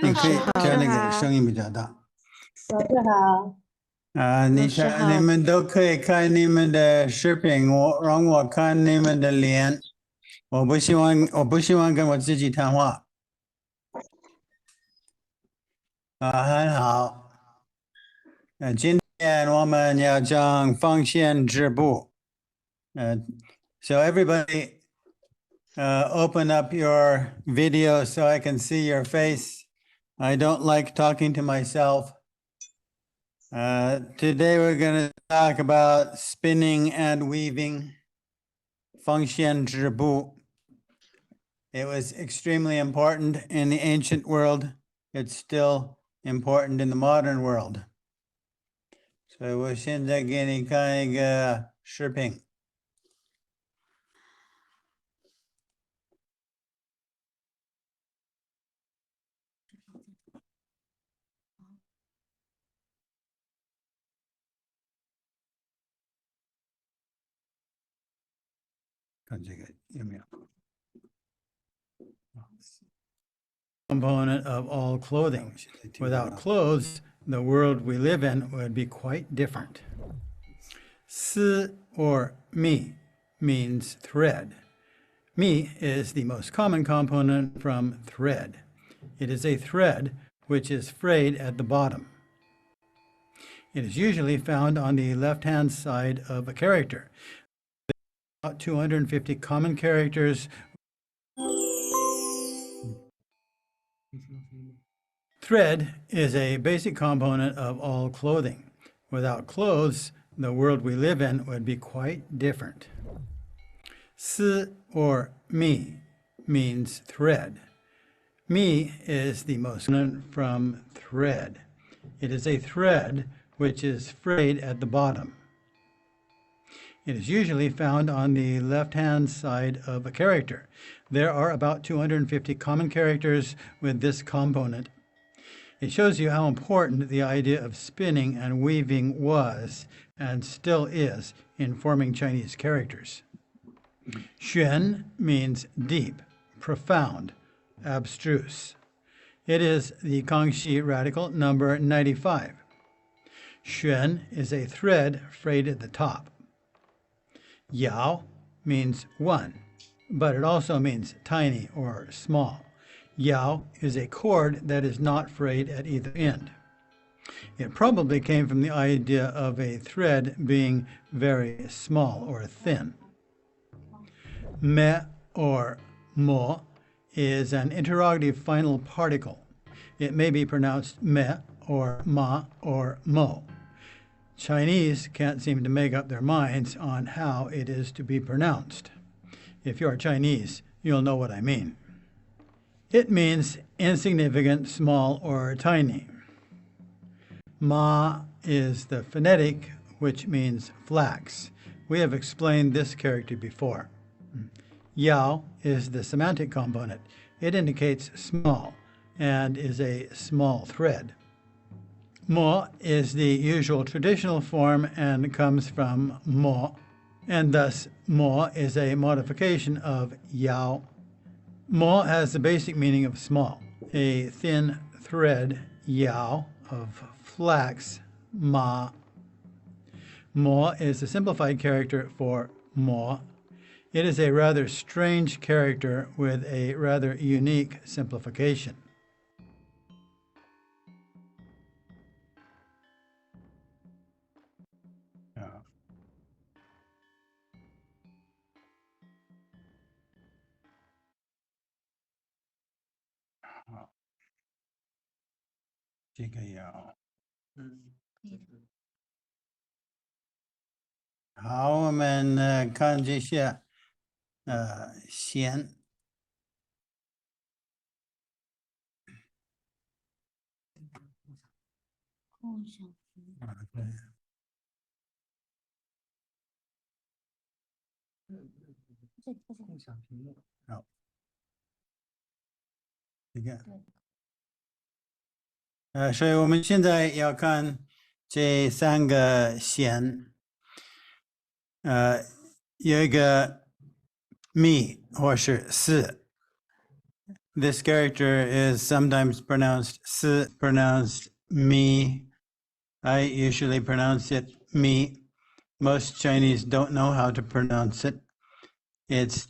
你可以叫那个声音比较大。老师好。你们都可以看你们的视频，让我看你们的脸。我不希望跟我自己谈话。很好。今天我们要讲方向之步。So everybody, open up your video so I can see your face. I don't like talking to myself. Today we're going to talk about spinning and weaving, 方向之步. It was extremely important in the ancient world. It's still important in the modern world. So 我现在给你看一个视频。看这个有没有？ Component of all clothing. Without clothes, the world we live in would be quite different. Si or mi means thread. Mi is the most common component from thread. It is a thread which is frayed at the bottom. It is usually found on the left-hand side of a character. There are about 250 common characters. Thread is a basic component of all clothing. Without clothes, the world we live in would be quite different. Si or mi means thread. Mi is the most common from thread. It is a thread which is frayed at the bottom. It is usually found on the left-hand side of a character. There are about 250 common characters with this component. It shows you how important the idea of spinning and weaving was and still is in forming Chinese characters. Xuan means deep, profound, abstruse. It is the Kangxi radical number 95. Xuan is a thread frayed at the top. Yao means one, but it also means tiny or small. Yao is a cord that is not frayed at either end. It probably came from the idea of a thread being very small or thin. Me or mo is an interrogative final particle. It may be pronounced me or ma or mo. Chinese can't seem to make up their minds on how it is to be pronounced. If you're Chinese, you'll know what I mean. It means insignificant, small, or tiny. Ma is the phonetic, which means flax. We have explained this character before. Yao is the semantic component. It indicates small and is a small thread. Mo is the usual traditional form and comes from mo, and thus mo is a modification of yao. Mo has the basic meaning of small. A thin thread, yao, of flax, ma. Mo is the simplified character for mo. It is a rather strange character with a rather unique simplification. How 我们看这些弦。好，你看。所以我们现在要看这三个弦。有一个咪或是四， This character is sometimes pronounced s, pronounced me. I usually pronounce it me. Most Chinese don't know how to pronounce it. It's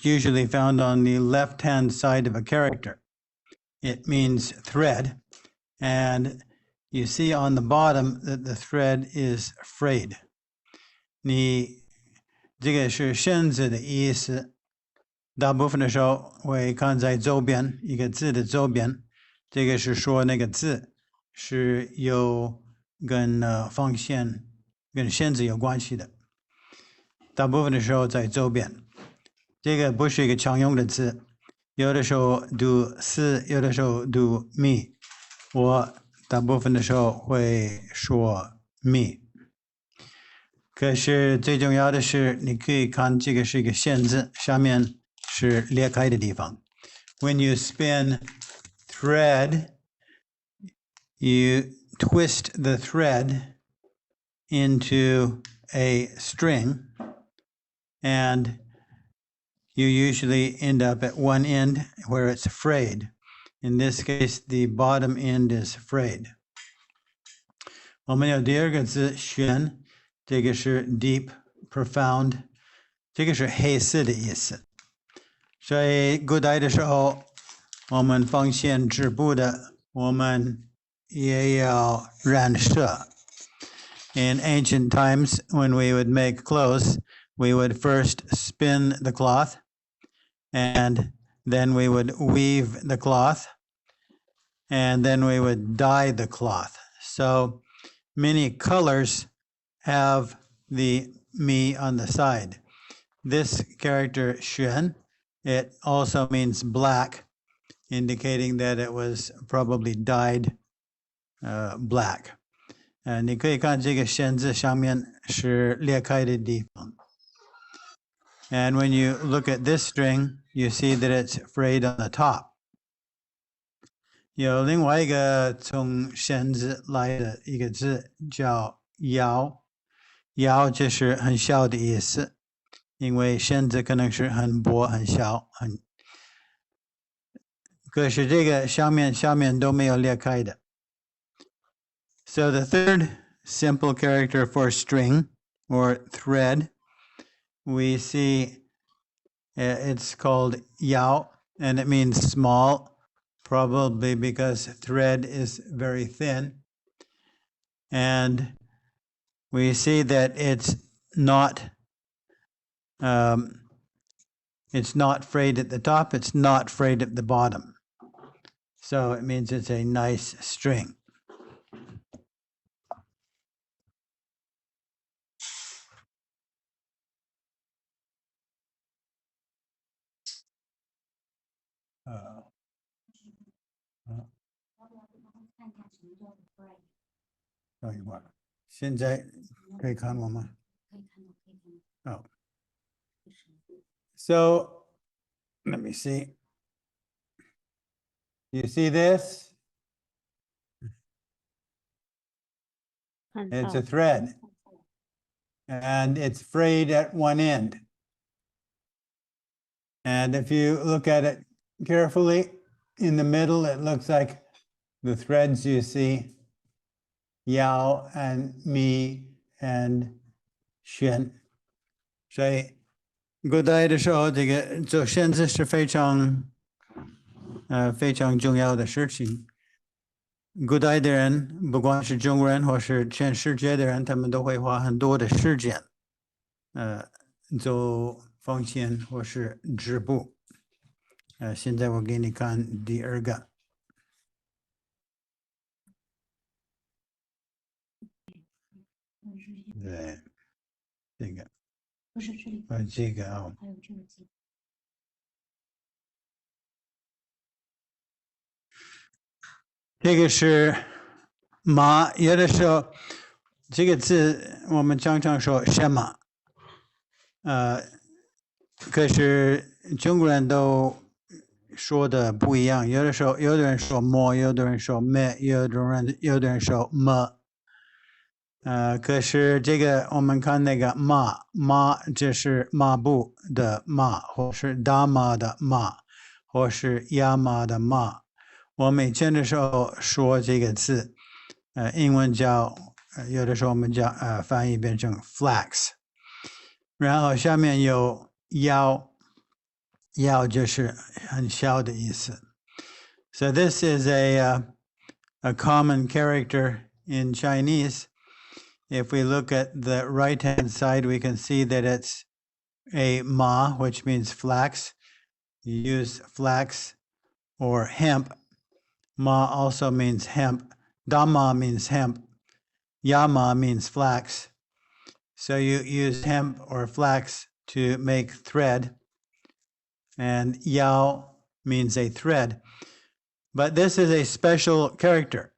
usually found on the left-hand side of a character. It means thread, and you see on the bottom that the thread is frayed. 你这个是身子的意思，大部分的时候会看在周边，一个字的周边，这个是说那个字是有跟方向跟身子有关系的，大部分的时候在周边。这个不是一个常用的字，有的时候读是，有的时候读me。我大部分的时候会说 me。可是最重要的是，你可以看这个是一个线字，上面是裂开的地方。When you spin thread, you twist the thread into a string, and you usually end up at one end where it's frayed. In this case, the bottom end is frayed. 我们有第二个字玄，这个是 deep, profound， 这个是黑色的意思。所以古代的时候，我们缝线织布的，我们也要染色。In ancient times, when we would make clothes, we would first spin the cloth, and then we would weave the cloth, and then we would dye the cloth. So many colors have the me on the side. This character, xuan, it also means black, indicating that it was probably dyed black. 你可以看这个线字上面是裂开的地方。And when you look at this string, you see that it's frayed on the top. 有另外一个从线字来的一个字叫腰，腰就是很小的意思，因为线字可能是很薄很小，可是这个上面都没有裂开的。So the third simple character for string or thread, we see it's called yao, and it means small, probably because thread is very thin. And we see that it's not frayed at the top, it's not frayed at the bottom. So it means it's a nice string. Oh. 等一会儿，现在可以看我吗？Oh. So, let me see. You see this? It's a thread. And it's frayed at one end. And if you look at it carefully, in the middle, it looks like the threads you see, Yao and Mi and Xuan. 所以古代的时候，这个做线字是非常重要的事情。古代的人，不管是中国人或是全世界的人，他们都会花很多的时间，做缝线或是织布。现在我给你看第二个。对，这个。不是这里。这个啊。还有这个字。这个是马，有的时候这个字我们常常说什么，可是中国人都说的不一样，有的时候有的人说么，有的人说没，有的人说么。可是这个我们看那个马，这是马步的马，或是大马的马，或是亚马的马。我们以前的时候说这个字，英文叫，有的时候我们叫翻译变成 flax， 然后下面有腰就是很小的意思。So this is a common character in Chinese. If we look at the right-hand side, we can see that it's a ma, which means flax. You use flax or hemp. Ma also means hemp. Dama means hemp. Yama means flax. So you use hemp or flax to make thread. And yao means a thread. But this is a special character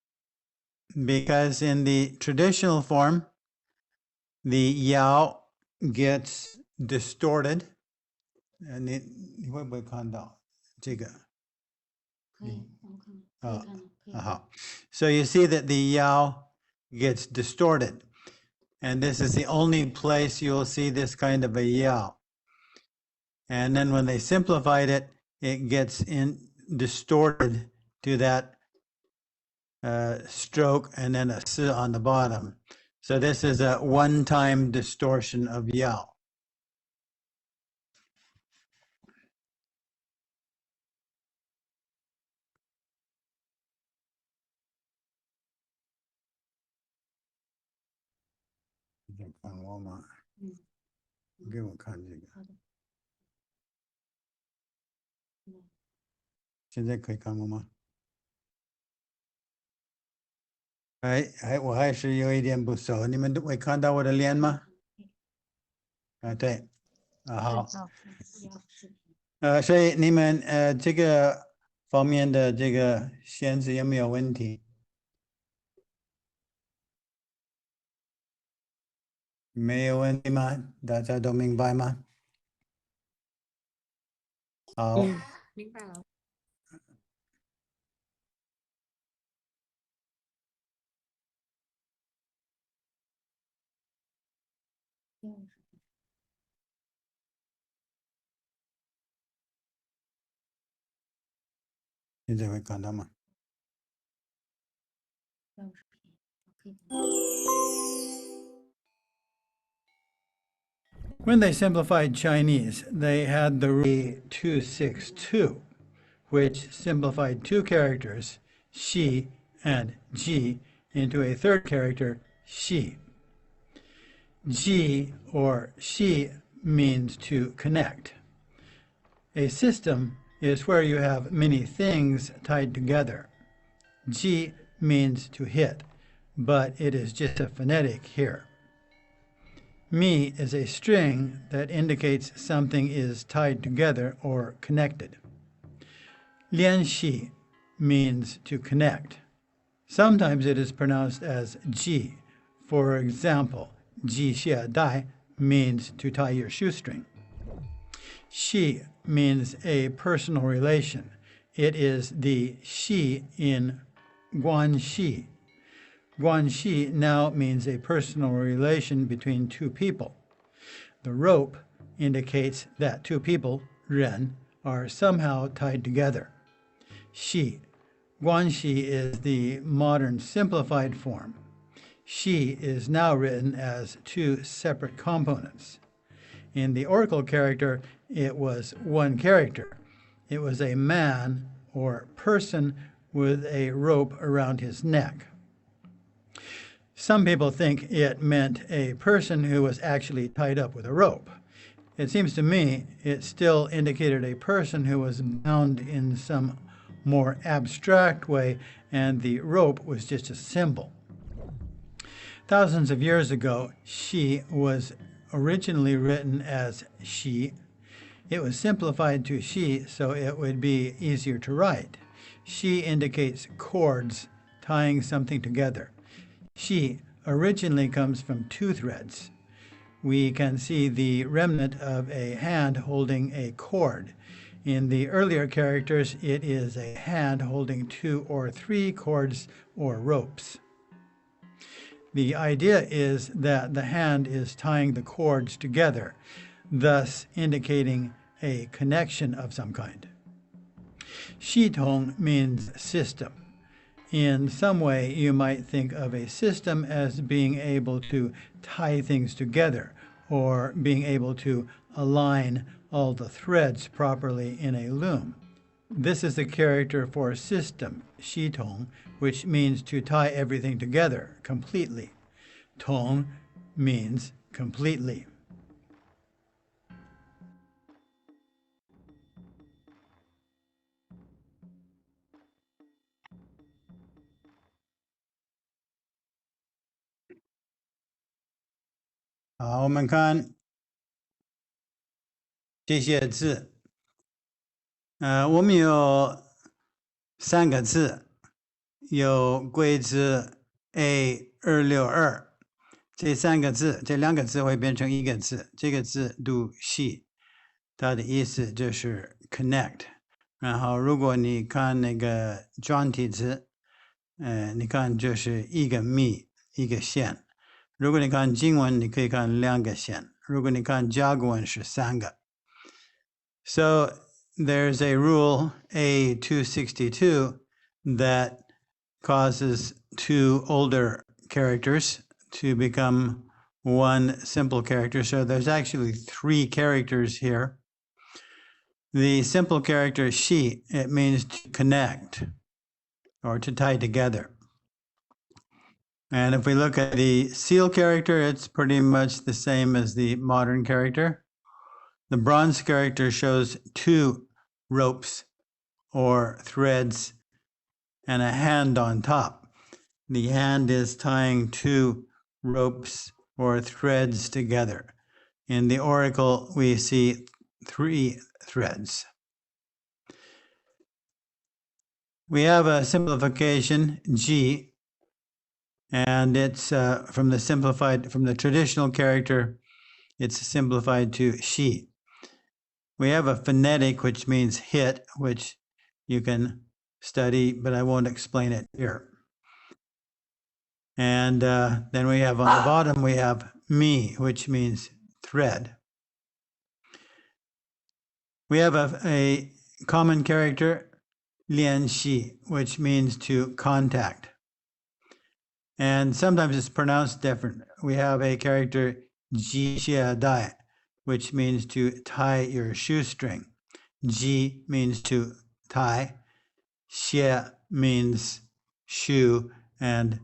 because in the traditional form, the yao gets distorted. 你会不会看到这个？可以，我看，可以看到，可以看到。So you see that the yao gets distorted. And this is the only place you'll see this kind of a yao. And then when they simplified it, it gets distorted to that stroke and then a s on the bottom. So this is a one-time distortion of yao. You can find Walmart. 给我看这个。好的。现在可以看我吗？我还是有一点不熟，你们都会看到我的脸吗？对，好。所以你们这个方面的这个限制有没有问题？没有问题吗？大家都明白吗？好。明白了。现在会看到吗？ When they simplified Chinese, they had the rule 262, which simplified two characters, shi and ji, into a third character, shi. Ji or shi means to connect. A system is where you have many things tied together. Ji means to hit, but it is just a phonetic here. Mi is a string that indicates something is tied together or connected. Lianxi means to connect. Sometimes it is pronounced as ji. For example, ji xia dai means to tie your shoestring. Xi means a personal relation. It is the xi in guanxi. Guanxi now means a personal relation between two people. The rope indicates that two people, ren, are somehow tied together. Xi. Guanxi is the modern simplified form. Xi is now written as two separate components. In the oracle character, it was one character. It was a man or person with a rope around his neck. Some people think it meant a person who was actually tied up with a rope. It seems to me it still indicated a person who was bound in some more abstract way, and the rope was just a symbol. Thousands of years ago, shi was originally written as shi. It was simplified to shi so it would be easier to write. Shi indicates cords tying something together. Shi originally comes from two threads. We can see the remnant of a hand holding a cord. In the earlier characters, it is a hand holding two or three cords or ropes. The idea is that the hand is tying the chords together, thus indicating a connection of some kind. 系统 means system. In some way, you might think of a system as being able to tie things together or being able to align all the threads properly in a loom. This is the character for system, 系统, which means to tie everything together completely. 统 means completely. Hao, 我们看这些字。我们有3个字，有贵字 A262， 这2个字会变成一个字，这个字读系，它的意思就是 connect。然后如果你看那个转体字，你看就是一个密，一个线。如果你看经文，你可以看2个线。如果你看甲骨文是3个。So there's a rule A262 that causes 2 older characters to become 1 simple character. So there's actually 3 characters here. The simple character shi, it means to connect or to tie together. And if we look at the seal character, it's pretty much the same as the modern character. The bronze character shows 2 ropes or threads and a hand on top. The hand is tying 2 ropes or threads together. In the oracle, we see 3 threads. We have a simplification, G, and it's from the traditional character, it's simplified to shi. We have a phonetic, which means hit, which you can study, but I won't explain it here. And then we have on the bottom, we have mi, which means thread. We have a common character, lian xi, which means to contact. And sometimes it's pronounced different. We have a character, ji xie dai, which means to tie your shoestring. Ji means to tie, xie means shoe, and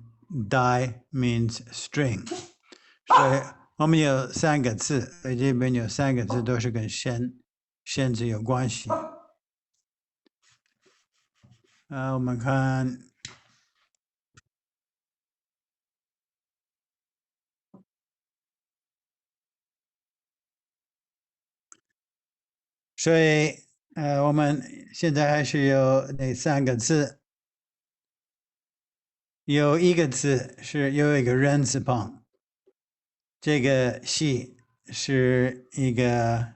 dai means string. 所以我们有3个字，这边有3个字都是跟身字有关系。我们看所以我们现在还是有那3个字，有一个字是有一个人字旁，这个系是一个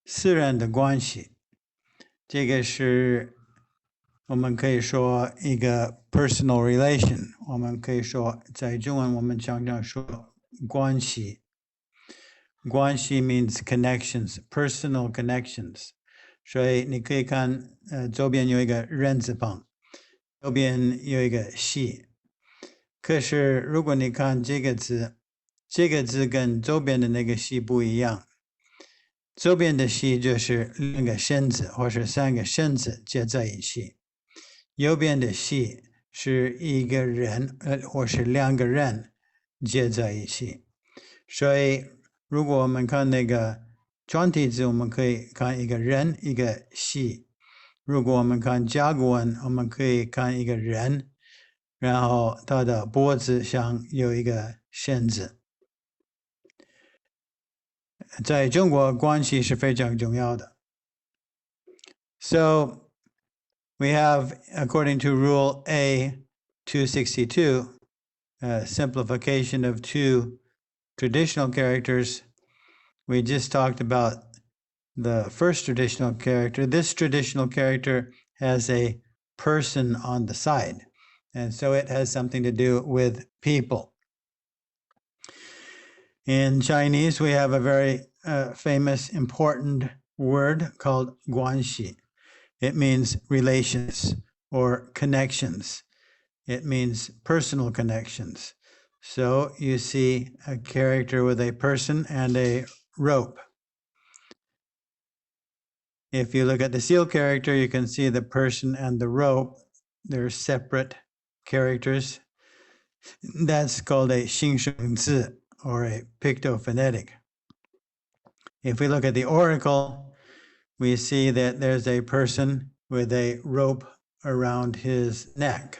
私人的关系，这个是我们可以说一个 personal relation， 我们可以说在中文我们常常说关系。关系 means connections, personal connections. 所以你可以看左边有一个人字旁，右边有一个系。可是如果你看这个字跟左边的那个系不一样。左边的系就是2个身子或是3个身子接在一起。右边的系是1个人或是2个人接在一起。所以如果我们看那个转体字，我们可以看一个人一个系。如果我们看甲骨文，我们可以看一个人，然后他的脖子上有一个身子。在中国关系是非常重要的。So we have, according to rule A262, a simplification of 2 traditional characters. We just talked about the first traditional character. This traditional character has a person on the side, and so it has something to do with people. In Chinese, we have a very famous, important word called guanxi. It means relations or connections. It means personal connections. So you see a character with a person and a rope. If you look at the seal character, you can see the person and the rope. They're separate characters. That's called a 形声字 or a pictophonetic. If we look at the oracle, we see that there's a person with a rope around his neck.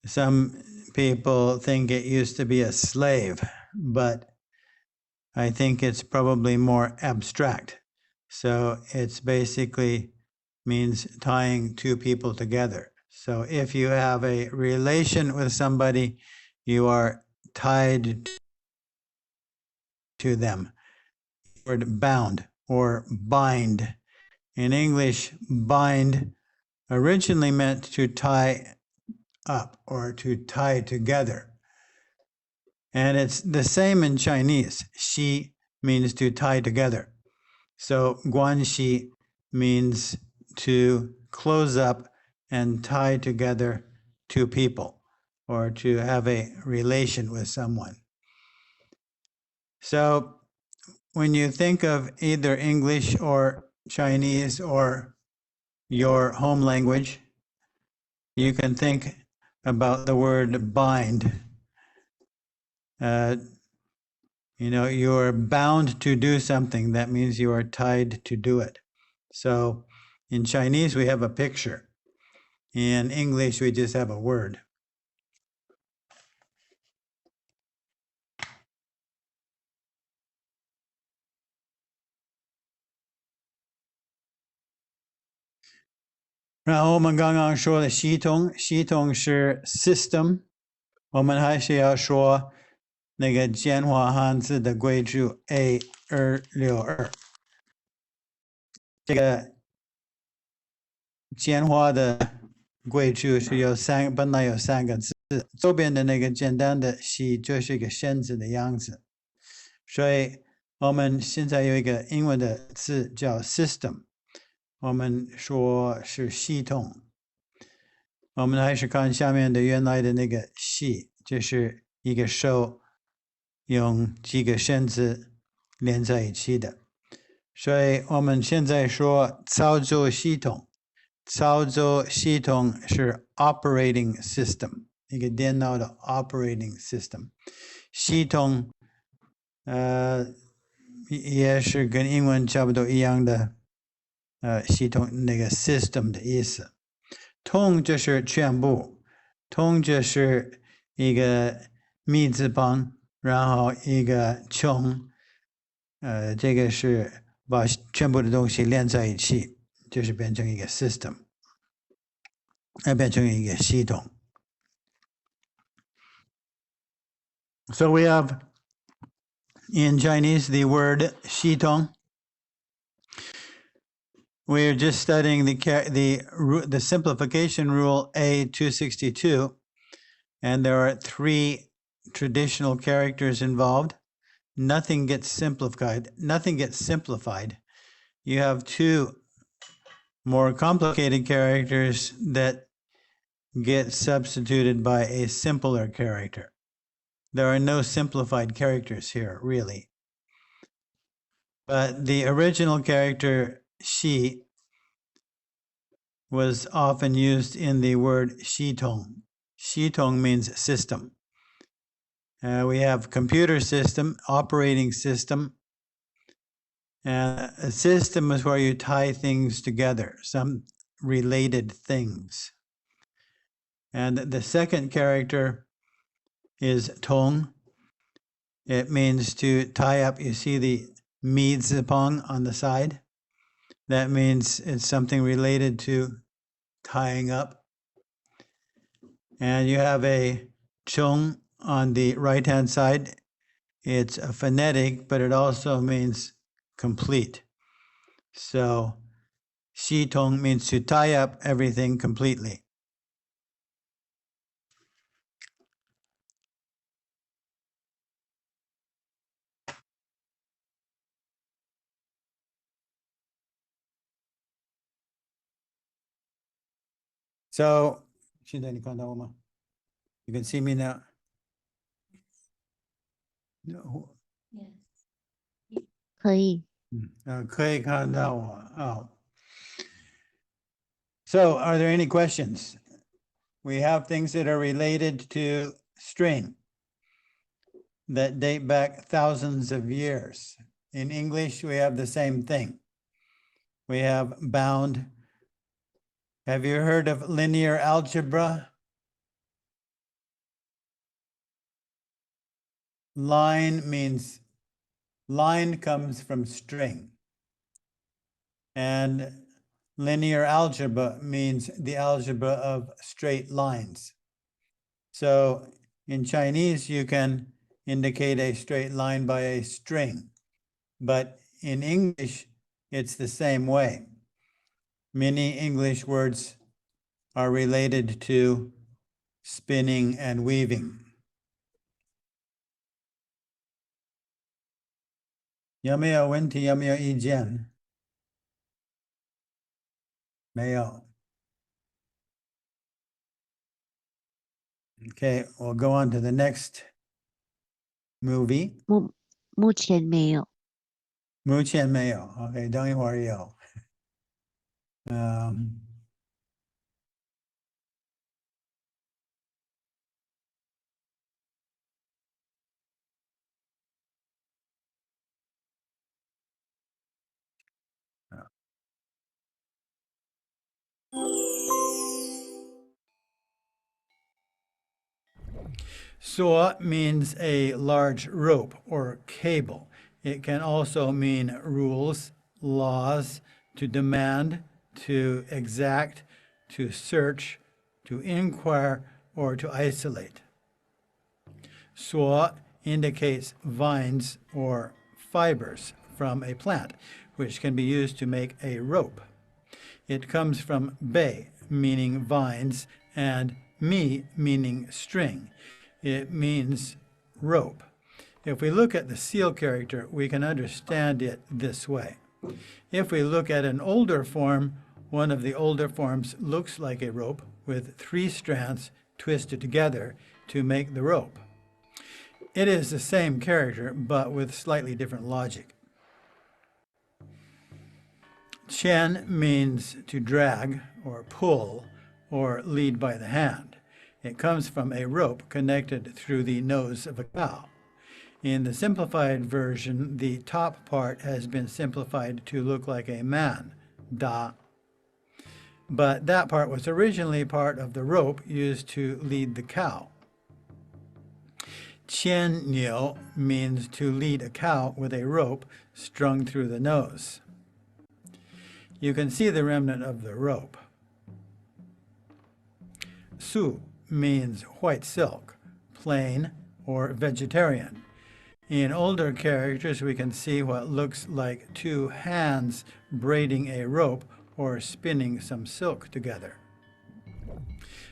Some people think it used to be a slave, but I think it's probably more abstract. So it's basically means tying two people together. So if you have a relation with somebody, you are tied to them. The word bound or bind. In English, bind originally meant to tie up or to tie together. And it's the same in Chinese. Xi means to tie together. So guanxi means to close up and tie together two people or to have a relation with someone. So when you think of either English or Chinese or your home language, you can think about the word bind. You are bound to do something. That means you are tied to do it. So in Chinese, we have a picture. In English, we just have a word.然后我们刚刚说的系统是 system， 我们还是要说那个简化汉字的规矩 A262。这个简化的规矩是本来有三个字，左边的那个简单的西就是一个身子的样子，所以我们现在有一个英文的字叫 system， 我们说是系统。我们还是看下面的原来的那个系，就是一个手用几个绳子连在一起的。所以我们现在说操作系统，操作系统是 operating system， 一个电脑的 operating system。系统也是跟英文差不多一样的系统那个 system 的意思。统就是全部，统就是一个米字旁，然后一个穷，这个是把全部的东西连在一起，就是变成一个 system， 变成一个系统。So we have in Chinese the word 系统。We're just studying the simplification rule A262, and there are three traditional characters involved. Nothing gets simplified. You have two more complicated characters that get substituted by a simpler character. There are no simplified characters here, really. But the original character Xi was often used in the word Xitong. Xitong means system. We have computer system, operating system. A system is where you tie things together, some related things. And the second character is Tong. It means to tie up. You see the mi zipong on the side? That means it's something related to tying up. And you have a chung on the right-hand side. It's a phonetic, but it also means complete. So, xi tong means to tie up everything completely. So 现在你看到我吗？ You can see me now. No. Yes. 可以。可以看到我。So are there any questions? We have things that are related to string that date back thousands of years. In English, we have the same thing. We have bound. Have you heard of linear algebra? Line comes from string. And linear algebra means the algebra of straight lines. So in Chinese, you can indicate a straight line by a string. But in English, it's the same way. Many English words are related to spinning and weaving. 有没有问题？有没有意见？没有。Okay, we'll go on to the next movie. 目前没有。目前没有。OK， 等一会儿有。Saw means a large rope or cable. It can also mean rules, laws, to demand, to exact, to search, to inquire, or to isolate. Saw indicates vines or fibers from a plant, which can be used to make a rope. It comes from bei, meaning vines, and mi, meaning string. It means rope. If we look at the seal character, we can understand it this way. If we look at an older form, one of the older forms looks like a rope with 3 strands twisted together to make the rope. It is the same character, but with slightly different logic. Qian means to drag or pull or lead by the hand. It comes from a rope connected through the nose of a cow. In the simplified version, the top part has been simplified to look like a man, da. But that part was originally part of the rope used to lead the cow. Qian niu means to lead a cow with a rope strung through the nose. You can see the remnant of the rope. Su means white silk, plain, or vegetarian. In older characters, we can see what looks like 2 hands braiding a rope or spinning some silk together.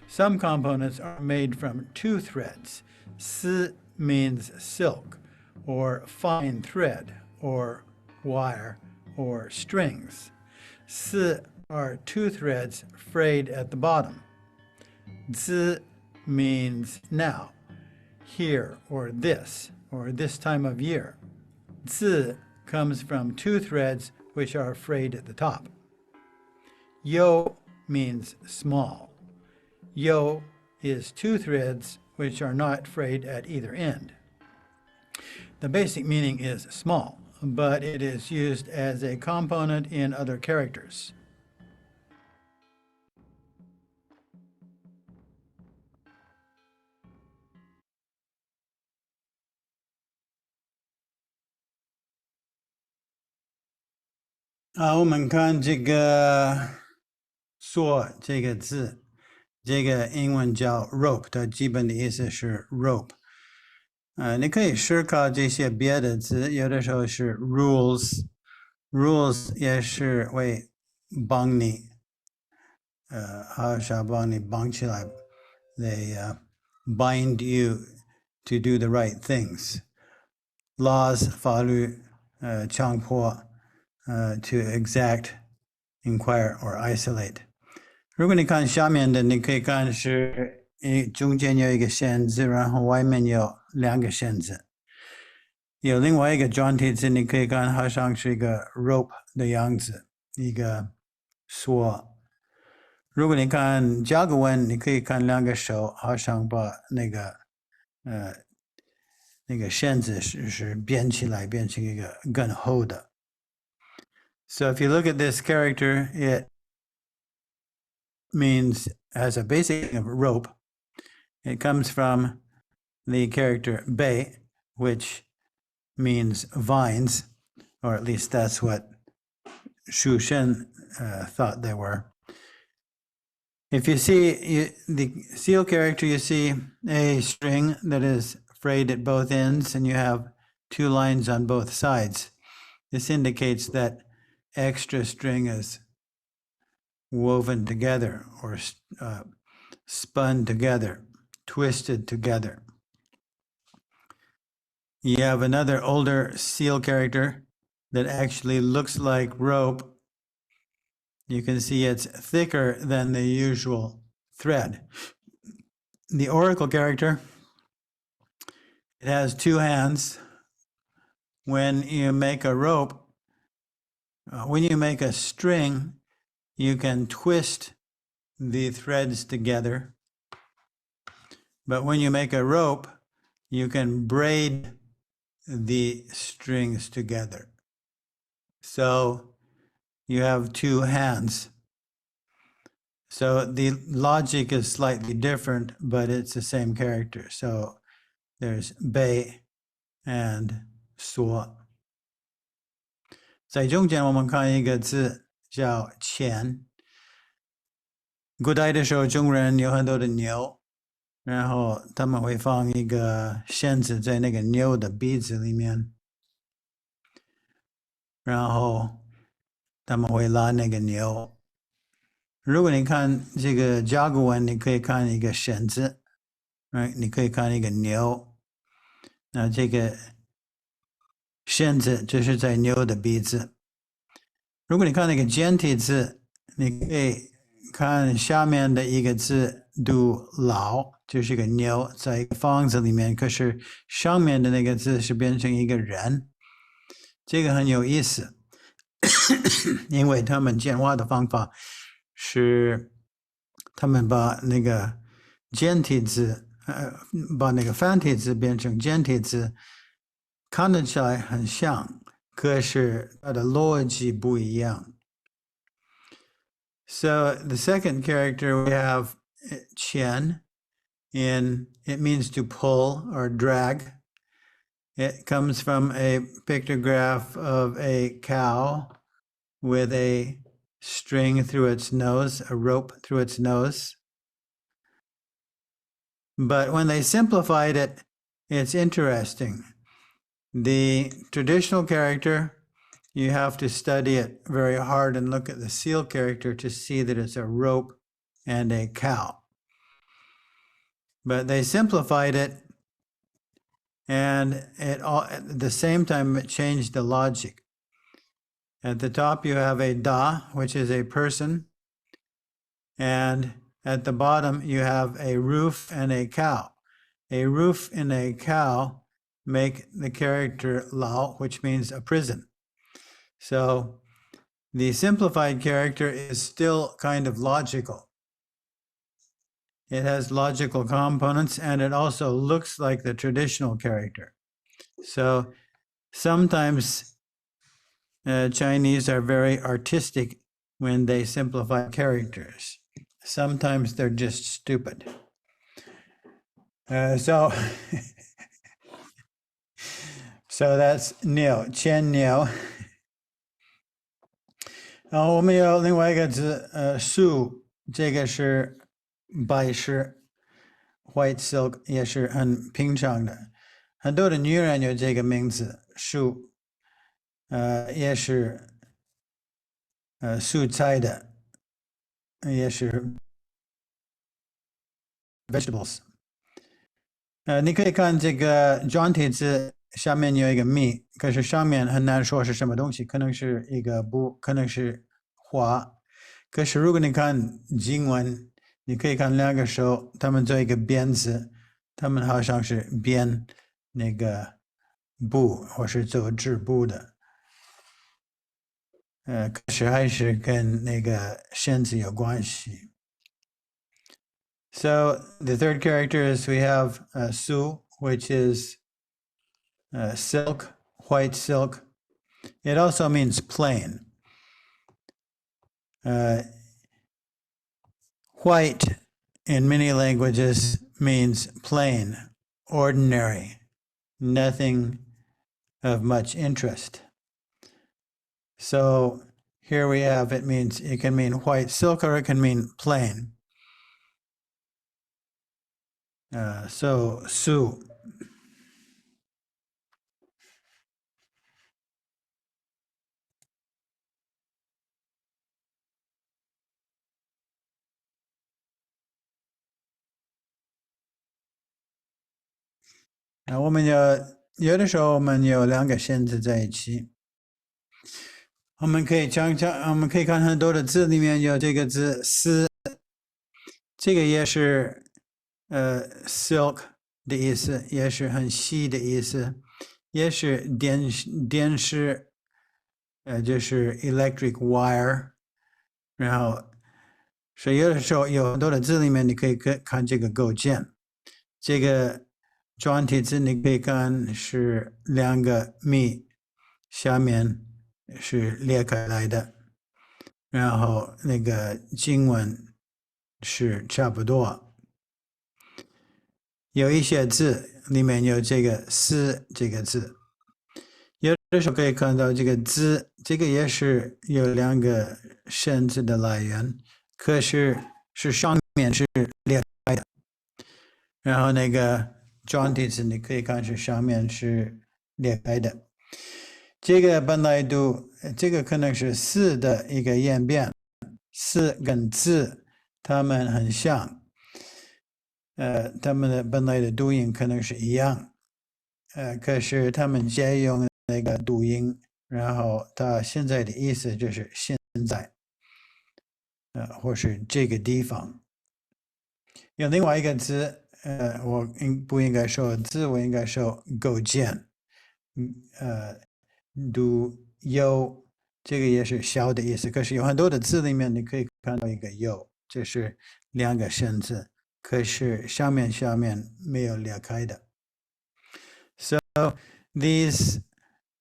Some components are made from 2 threads. Si means silk, or fine thread, or wire, or strings. Si are 2 threads frayed at the bottom. Zi means now, here, or this time of year. Zi comes from 2 threads which are frayed at the top. Yo means small. Yo is 2 threads which are not frayed at either end. The basic meaning is small, but it is used as a component in other characters. Ah, 我们看这个 saw 这个字，这个英文叫 rope， 它基本的意思是 rope。你可以思考这些别的字，有的时候是 rules 也是会帮你，好像帮你绑起来。They bind you to do the right things. Laws 法律，强迫。To exact, inquire, or isolate. 如果你看下面的，你可以看是中间有一个线字，然后外面有两个线字。有另外一个转体字，你可以看好像是一个 rope 的样子，一个锁。如果你看甲骨文，你可以看两个手，好像把那个线字是编起来，变成一个更厚的。So if you look at this character, it means as a basic of rope. It comes from the character bei, which means vines, or at least that's what Shu Shen thought they were. If you see the seal character, you see a string that is frayed at both ends, and you have two lines on both sides. This indicates that extra string is woven together or spun together, twisted together. You have another older seal character that actually looks like rope. You can see it's thicker than the usual thread. The oracle character, it has two hands. When you make a rope, when you make a string, you can twist the threads together. But when you make a rope, you can braid the strings together. So you have two hands. So the logic is slightly different, but it's the same character. So there's bei and suo. 在中间我们看一个字叫钱。古代的时候，中国人有很多的牛，然后他们会放一个线子在那个牛的鼻子里面，然后他们会拉那个牛。如果你看这个甲骨文，你可以看一个绳子，你可以看一个牛，那这个绳子就是在牛的鼻子。如果你看那个简体字，你可以看下面的一个字读老，就是一个牛在一个房子里面，可是上面的那个字是变成一个人，这个很有意思。因为他们简化的方法是他们把那个简体字把那个繁体字变成简体字，看得起来很像，可是它的逻辑不一样。So the second character we have qian, it means to pull or drag. It comes from a pictograph of a cow with a string through its nose, a rope through its nose. But when they simplified it, it's interesting. The traditional character, you have to study it very hard and look at the seal character to see that it's a rope and a cow. But they simplified it, and at the same time it changed the logic. At the top you have a da, which is a person, and at the bottom you have a roof and a cow. A roof and a cow make the character lao, which means a prison. So the simplified character is still kind of logical. It has logical components, and it also looks like the traditional character. So sometimes Chinese are very artistic when they simplify characters. Sometimes they're just stupid. So that's niu, qian niu. 然后我们有另外一个字素，这个是白石 white silk 也是很平常的，很多的女人有这个名字素，也是蔬菜的，也是 vegetables。你可以看这个转体字下面有一个米，可是上面很难说是什么东西，可能是一个布，可能是花，可是如果你看经文，你可以看两个手，他们做一个编字，他们好像是编那个布或是做织布的。可是还是跟那个绳子有关系。So the third character is we have su, which is silk, white silk. It also means plain. White in many languages means plain, ordinary, nothing of much interest. So here we have, it can mean white silk or it can mean plain. So su. Now 我们有的时候我们有两个绳子在一起。我们可以看很多的字里面有这个字丝，这个也是silk 的意思，也是很细的意思，也是电视就是 electric wire， 然后所以有的时候有很多的字里面你可以看这个构件，这个转体字你可以看是两个米下面是裂开来的，然后那个经文是差不多。有一些字里面有这个丝这个字，有的时候可以看到这个字，这个也是有两个绳子的来源，可是上面是裂开的，然后那个转体字你可以看是上面是裂开的。这个本来读，这个可能是四的一个演变，四跟字它们很像，它们的本来的读音可能是一样，可是他们借用那个读音，然后它现在的意思就是现在，或是这个地方。有另外一个字，我不应该说字，我应该说构件，读有，这个也是小的意思，可是有很多的字里面你可以看到一个有，这是两个绳子，可是下面没有裂开的。So these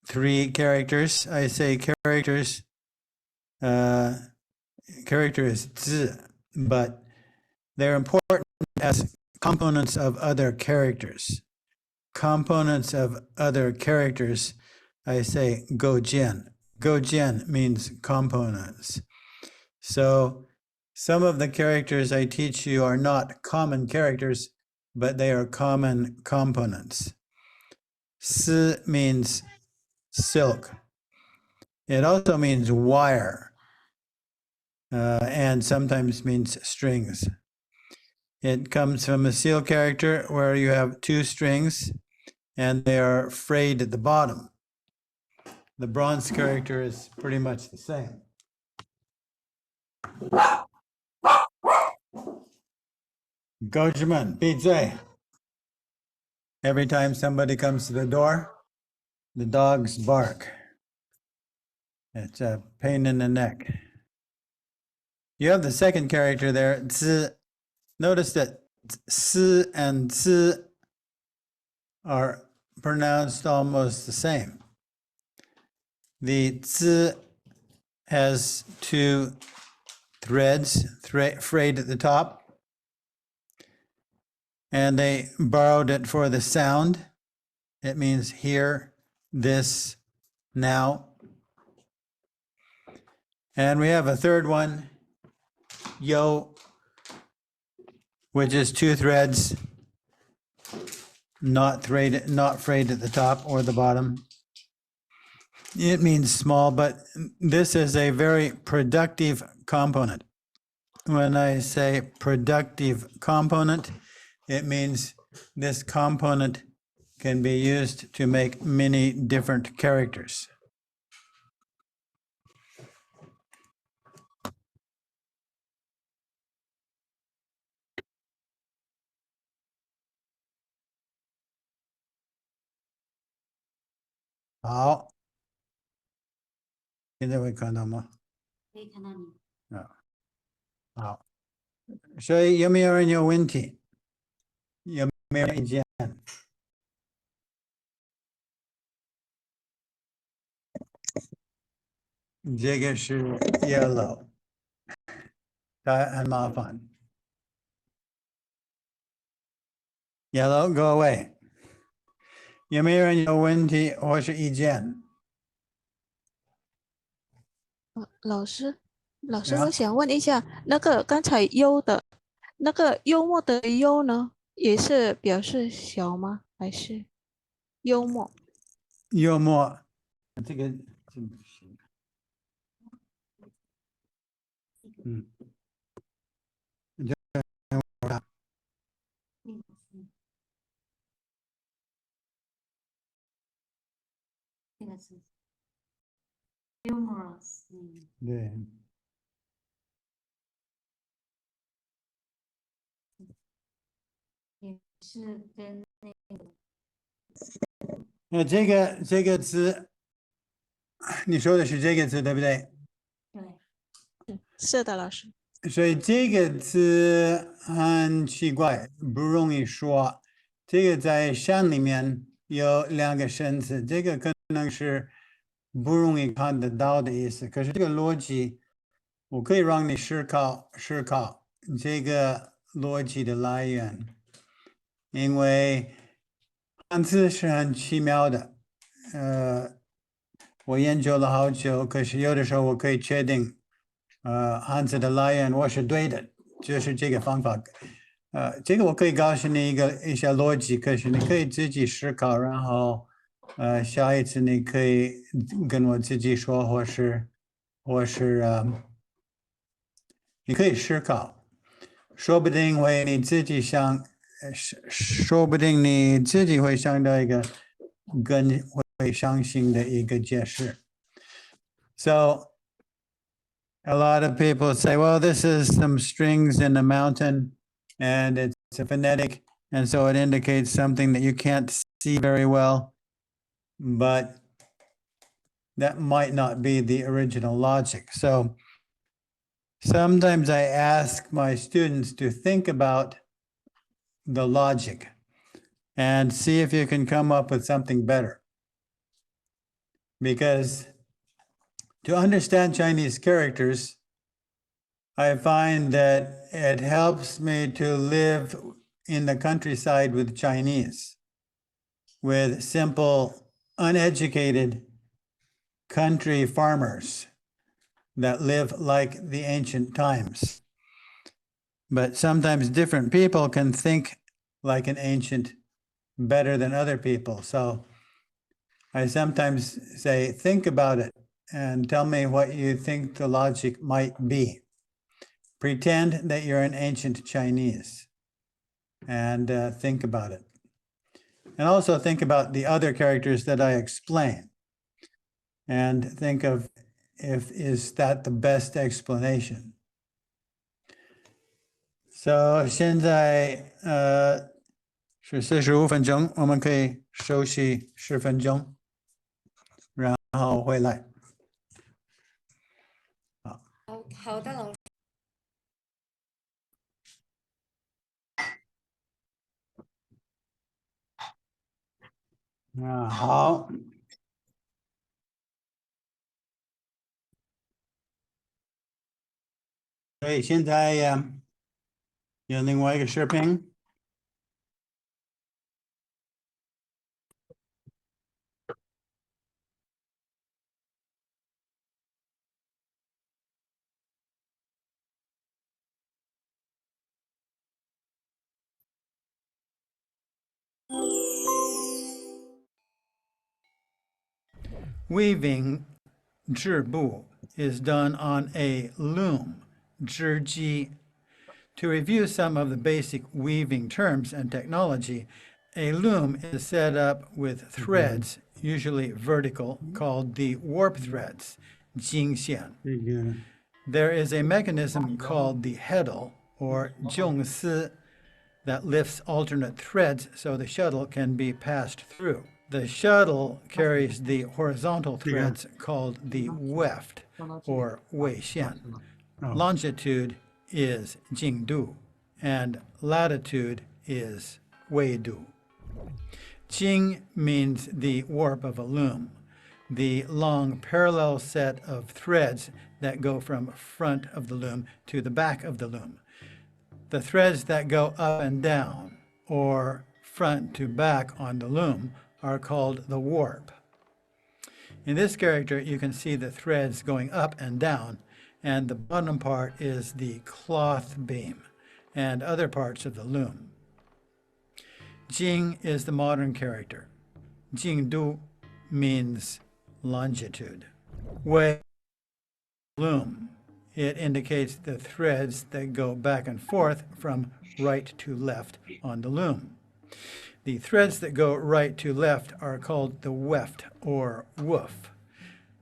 three characters, I say characters, character is 字, but they're important as components of other characters. Components of other characters, I say 构件. 构件 means components. So some of the characters I teach you are not common characters, but they are common components. 丝 means silk. It also means wire, and sometimes means strings. It comes from a seal character where you have two strings and they are frayed at the bottom. The bronze character is pretty much the same. Gojiman, 闭嘴. Every time somebody comes to the door, the dogs bark. It's a pain in the neck. You have the second character there, 字. Notice that 丝 and 字 are pronounced almost the same. The 字has two threads frayed at the top, and they borrowed it for the sound. It means here, this, now. And we have a third one, yo, which is two threads, not frayed at the top or the bottom. It means small, but this is a very productive component. When I say productive component, it means this component can be used to make many different characters. 好，现在会看到吗？可以看到你。好，所以有没有人有问题？有没有意见？这个是 yellow， 它很麻烦。Yellow, go away。有没有人有问题或是意见？老师，啊我想问一下，那个刚才优的，那个幽默的幽呢，也是表示小吗？还是幽默？幽默，这个不行。嗯，这个是 humorous，对，也是跟这个字，你说的是这个字对不对？对，是的，老师。所以这个字很奇怪，不容易说。这个在山里面有两个身子，这个可能是不容易看得到的意思。可是这个逻辑，我可以让你思考这个逻辑的来源，因为汉字是很奇妙的。我研究了好久，可是有的时候我可以确定。汉字的来源我是对的，就是这个方法。这个我可以告诉你一些逻辑，可是你可以自己思考，然后下一次你可以跟我自己说，或是你可以思考，说不定你自己想，说不定你自己会想到一个更会相信的一个解释。So a lot of people say, well, this is some strings in a mountain and it's a phonetic, and so it indicates something that you can't see very well, but that might not be the original logic. So sometimes I ask my students to think about the logic and see if you can come up with something better. Because to understand Chinese characters, I find that it helps me to live in the countryside with Chinese, with simple, uneducated country farmers that live like the ancient times. But sometimes different people can think like an ancient better than other people. So I sometimes say, think about it and tell me what you think the logic might be. Pretend that you're an ancient Chinese and think about it. And also think about the other characters that I explain and think of is that the best explanation. So 现在是45分钟，我们可以休息10分钟，然后回来。好的，老师。好。所以现在有另外一个视频。Weaving 织布 is done on a loom, 织机. To review some of the basic weaving terms and technology, a loom is set up with threads, usually vertical, called the warp threads, 经线. There is a mechanism called the heddle, or 茎丝, that lifts alternate threads so the shuttle can be passed through. The shuttle carries the horizontal threads called the weft, or 纬线. Longitude is 经度, and latitude is 纬度. Jing means the warp of a loom, the long parallel set of threads that go from front of the loom to the back of the loom. The threads that go up and down, or front to back on the loom, are called the warp. In this character, you can see the threads going up and down, and the bottom part is the cloth beam and other parts of the loom. Jing is the modern character. Jingdu means longitude. Wei, loom. It indicates the threads that go back and forth from right to left on the loom. The threads that go right to left are called the weft, or woof.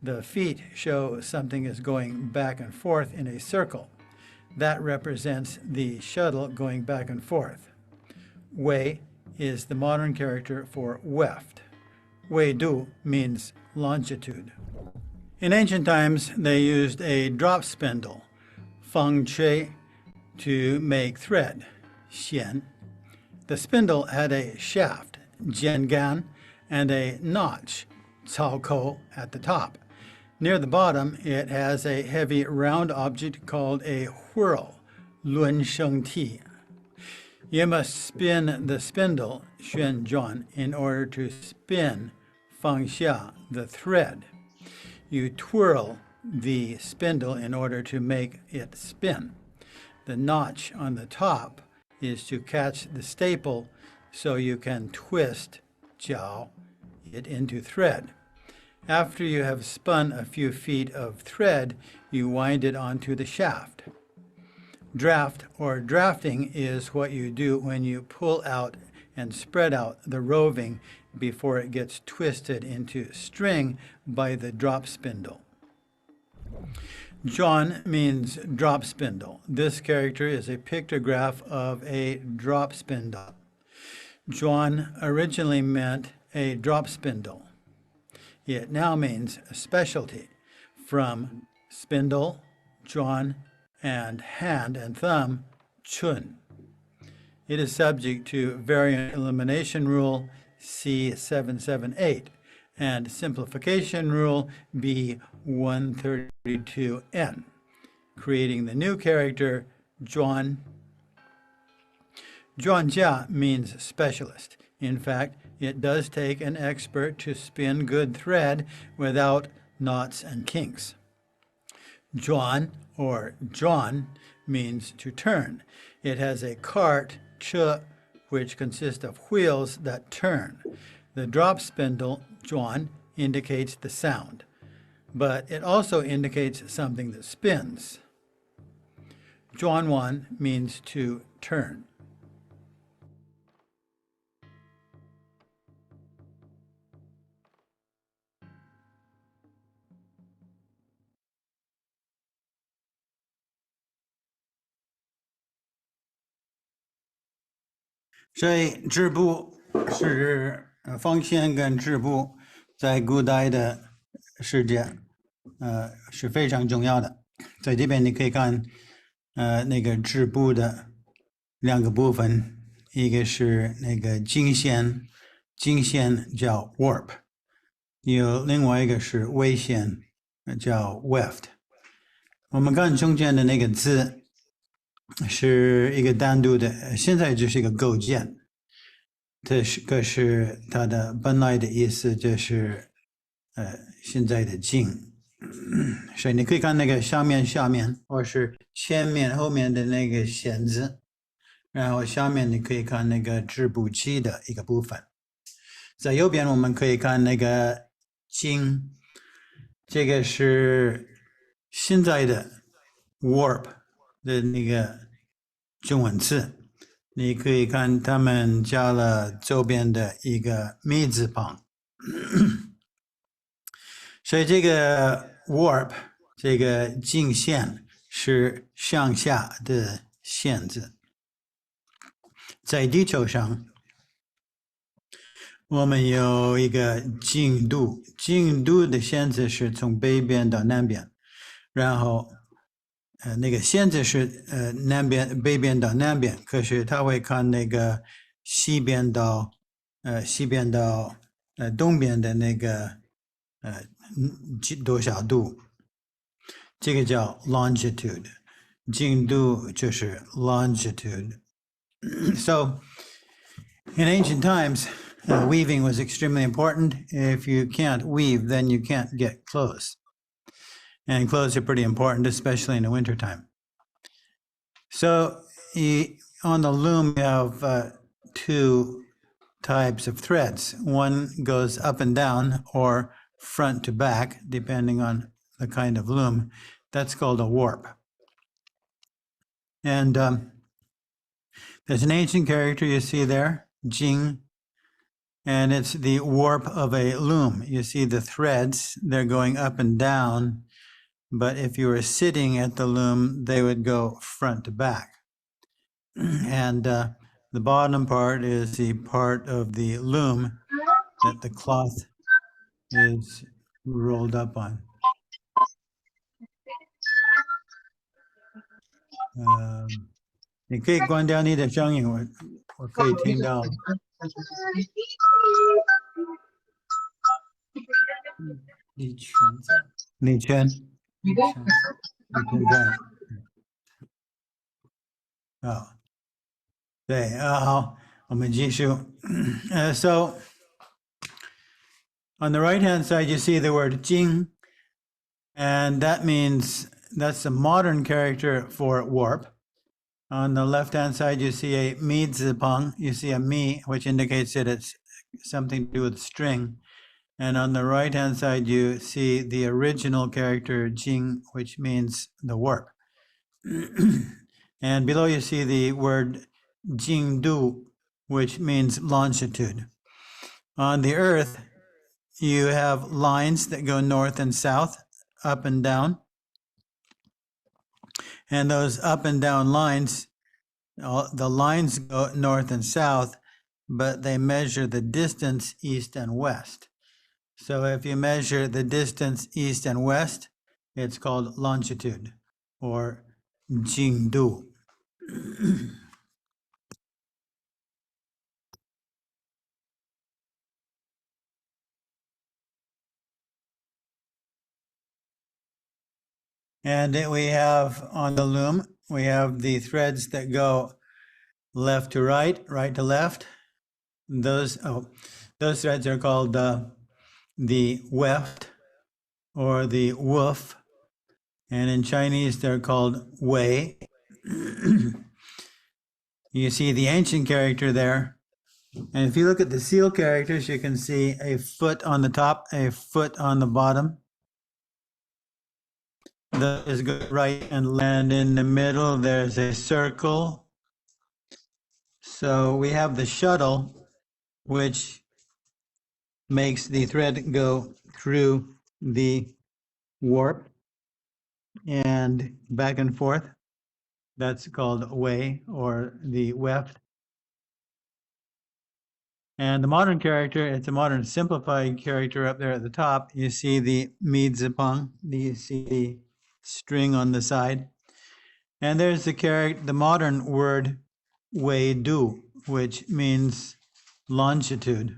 The feet show something is going back and forth in a circle. That represents the shuttle going back and forth. Wei is the modern character for weft. Wei du means longitude. In ancient times, they used a drop spindle, fang chui, to make thread, xian. The spindle had a shaft, jian gan, and a notch, cao kou, at the top. Near the bottom, it has a heavy round object called a whirl, lun sheng ti. You must spin the spindle, xuan zhuan, in order to spin fang xia, the thread. You twirl the spindle in order to make it spin. The notch on the top is to catch the staple so you can twist, jiao, it into thread. After you have spun a few feet of thread, you wind it onto the shaft. Draft or drafting is what you do when you pull out and spread out the roving before it gets twisted into string by the drop spindle. Zhuan means drop spindle. This character is a pictograph of a drop spindle. Zhuan originally meant a drop spindle. It now means a specialty, from spindle, zhuan, and hand and thumb, chun. It is subject to variant elimination rule C778 and simplification rule B132N, creating the new character zhuan. Zhuanjia means specialist. In fact, it does take an expert to spin good thread without knots and kinks. Zhuan, or zhuan, means to turn. It has a cart, che, which consists of wheels that turn. The drop spindle, zhuan, indicates the sound, but it also indicates something that spins. Zhuanwan means to turn.所以织布是纺线跟织布在古代的世界是非常重要的。在这边你可以看那个织布的两个部分，一个是那个经线，经线叫 warp， 有另外一个是纬线叫 weft。我们看中间的那个字是一个单独的，现在就是一个构件，可是它的本来的意思就是现在的经。所以你可以看那个下面或是前面后面的那个弦子，然后下面你可以看那个织布机的一个部分。在右边我们可以看那个经，这个是现在的 warp 的那个中文字，你可以看他们加了周边的一个米字旁。所以这个 warp 这个经线是上下的线子。在地球上我们有一个经度，经度的限制是从北边到南边，然后那个限制是北边到南边，可是他会看那个西边到东边的那个多少度，这个叫 longitude，经度就是 longitude。So in ancient times, weaving was extremely important. If you can't weave, then you can't get clothes. And clothes are pretty important, especially in the wintertime. So on the loom, you have two types of threads. One goes up and down or front to back, depending on the kind of loom. That's called a warp. And there's an ancient character you see there, Jing, and it's the warp of a loom. You see the threads, they're going up and down, but if you were sitting at the loom, they would go front to back. And the bottom part is the part of the loom that the cloth is rolled up on. 你可以关掉你的声音，我可以听到。李全在，李全，李全在，李全在。对，好，我们继续。So on the right-hand side, you see the word "jing," and that means that's a modern character for warp. On the left-hand side, you see a mi zipang. You see a mi, which indicates that it's something to do with string. And on the right-hand side, you see the original character jing, which means the warp. And below you see the word jingdu, which means longitude. On the earth, you have lines that go north and south, up and down. And those up and down lines, the lines go north and south, but they measure the distance east and west. So if you measure the distance east and west, it's called longitude or jingdu. And we have on the loom, we have the threads that go left to right, right to left. Those threads are called the Weft or the Woof. And in Chinese, they're called Wei. You see the ancient character there. And if you look at the seal characters, you can see a foot on the top, a foot on the bottom. That is good right and land in the middle. There's a circle. So we have the shuttle, which makes the thread go through the warp and back and forth. That's called Wei or the Weft. And the modern character, it's a modern simplified character up there at the top. You see the mi zipang, you see the string on the side. And there's the modern word wei du, which means longitude.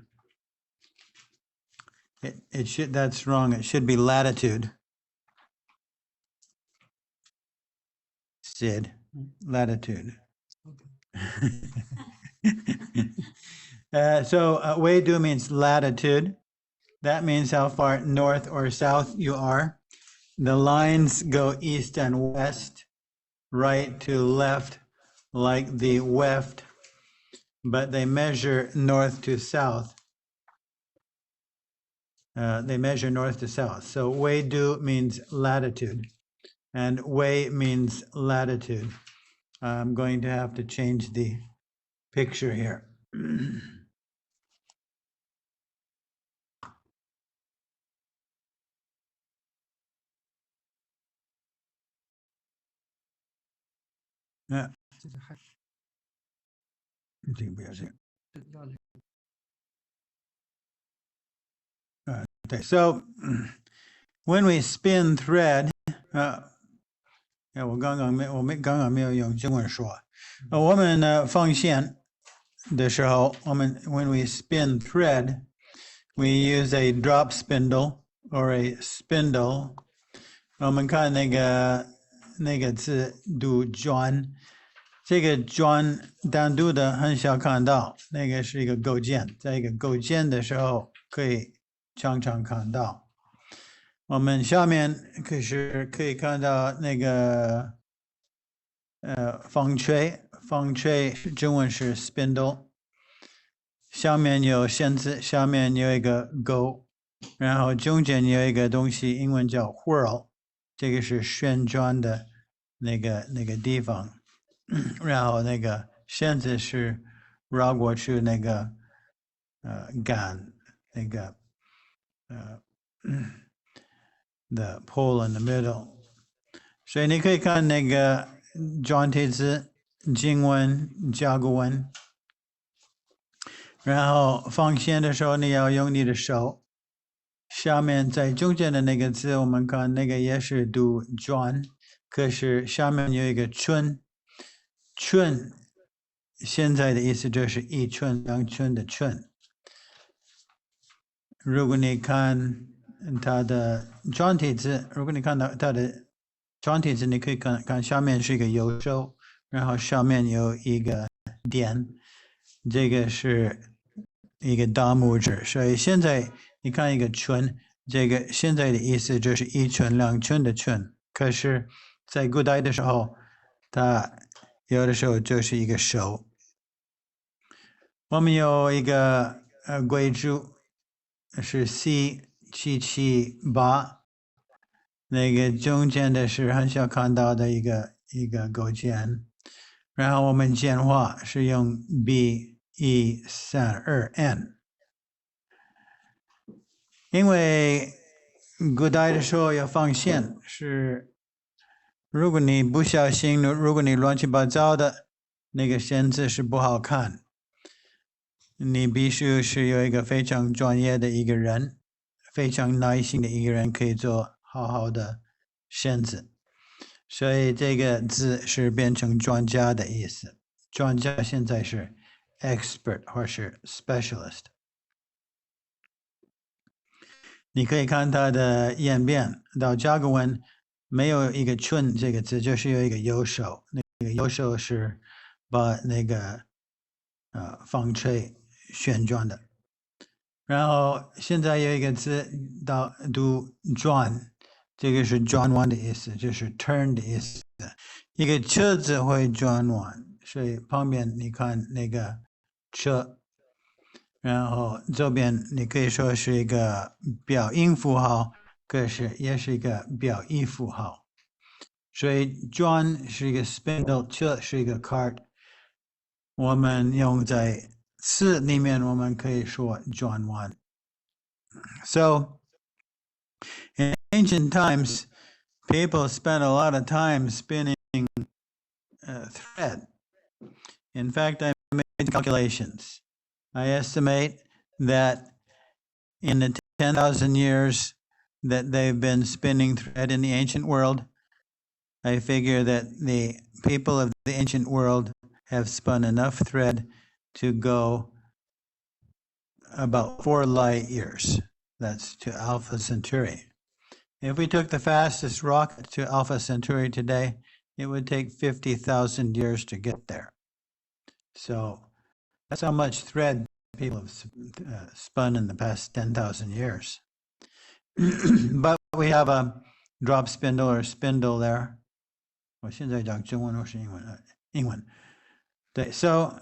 That's wrong. It should be latitude. Sid, latitude. Wei du means latitude. That means how far north or south you are. The lines go east and west, right to left, like the weft, but they measure north to south. They measure north to south. So Wei Du means latitude, and Wei means latitude. I'm going to have to change the picture here. Yeah. 这是还这个不要这样。是要对 So when we spin thread, 我刚刚没有用中文说，我们放线的时候，when we spin thread, we use a drop spindle or a spindle. 我们看那个字读 John， 这个 John 单独的很少看到，那个是一个构件，在一个构件的时候可以常常看到。我们下面可以看到那个风吹中文是 spindle， 下面有线子，下面有一个钩，然后中间有一个东西，英文叫 whirl， 这个是旋转的那个地方，然后那个线子是绕过去那个杆，那个the pole in the middle。所以你可以看那个转体字、经文、甲骨文，然后放线的时候你要用你的手。下面在中间的那个字，我们看那个也是读转，可是下面有一个寸，寸现在的意思就是1寸、2寸的寸。如果你看它的转体字，如果你看到它的转体字，你可以看下面是一个右手，然后上面有一个点，这个是一个大拇指。所以现在你看一个寸，这个现在的意思就是1寸、2寸的寸，可是在古代的时候，它有的时候就是一个手。我们有一个规矩是 C778，那个中间的是很少看到的一个构件，然后我们简化是用 B132N， 因为古代的时候要放线，是如果你不小心，如果你乱七八糟的，那个线字是不好看。你必须是有一个非常专业的一个人，非常耐心的一个人可以做好的线字，所以这个字是变成专家的意思。专家现在是 expert 或是 specialist。你可以看它的演变，到甲骨文没有一个寸这个字，就是有一个右手，那个右手是把那个风吹旋转的。然后现在有一个字读转，这个是转弯的意思，就是 turn 的意思。一个车子会转弯，所以旁边你看那个车，然后这边你可以说是一个表音符号，可是也是一个表意符号。所以转是一个 spindle， 车是一个 cart。我们用在词里面，我们可以说转弯。So, in ancient times, people spent a lot of time spinning thread. In fact, I made calculations. I estimate that in the 10,000 years that they've been spinning thread in the ancient world, I figure that the people of the ancient world have spun enough thread to go about 4 light years. That's to Alpha Centauri. If we took the fastest rocket to Alpha Centauri today, it would take 50,000 years to get there. So that's how much thread people have spun in the past 10,000 years. But we have a drop spindle or spindle there. 我现在讲中文或是英文。对, so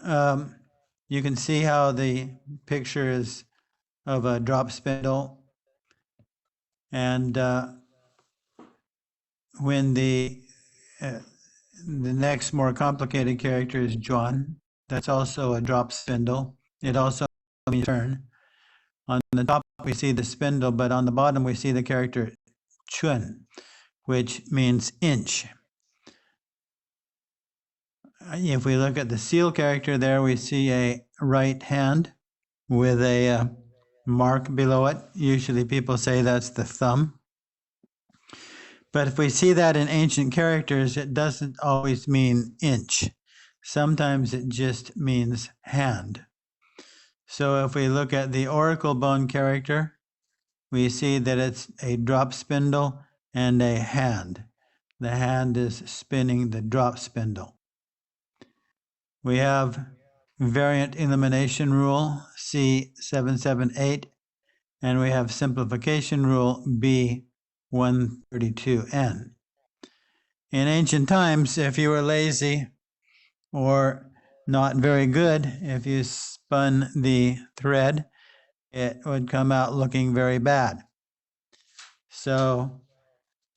you can see how the picture is of a drop spindle. And when the next more complicated character is John, that's also a drop spindle. It also means turn. On the top we see the spindle, but on the bottom we see the character chun, which means inch. If we look at the seal character there, we see a right hand with a mark below it. Usually people say that's the thumb. But if we see that in ancient characters, it doesn't always mean inch. Sometimes it just means hand. So if we look at the oracle bone character, we see that it's a drop spindle and a hand. The hand is spinning the drop spindle. We have variant elimination rule C778, and we have simplification rule B132N. In ancient times, if you were lazy or not very good, if you spun the thread, it would come out looking very bad. So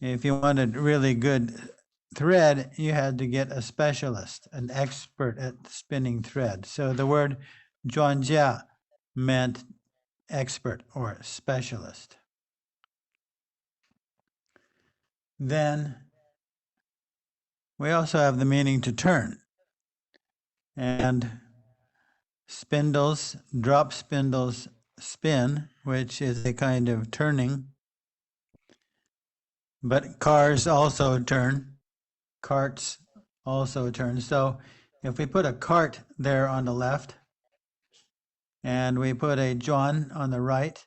if you wanted really good thread, you had to get a specialist, an expert at spinning thread. So the word 专家 meant expert or specialist. Then we also have the meaning to turn. And spindles, drop spindles spin, which is a kind of turning. But cars also turn. Carts also turn. So if we put a cart there on the left and we put a John on the right,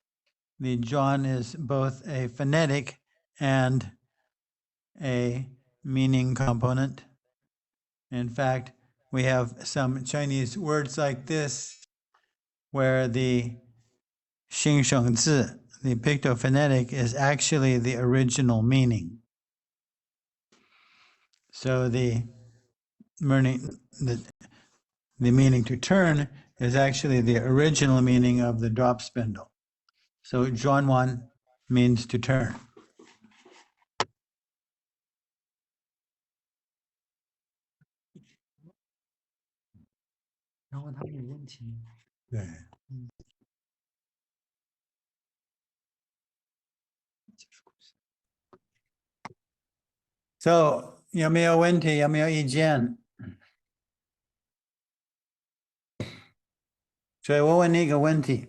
the John is both a phonetic and a meaning component. In fact, we have some Chinese words like this where the 形声字, the pictophonetic, is actually the original meaning. So the meaning to turn is actually the original meaning of the drop spindle. So Zhuanwan means to turn. 然后他们有问题。对。So 有没有问题？有没有意见？所以我问你一个问题。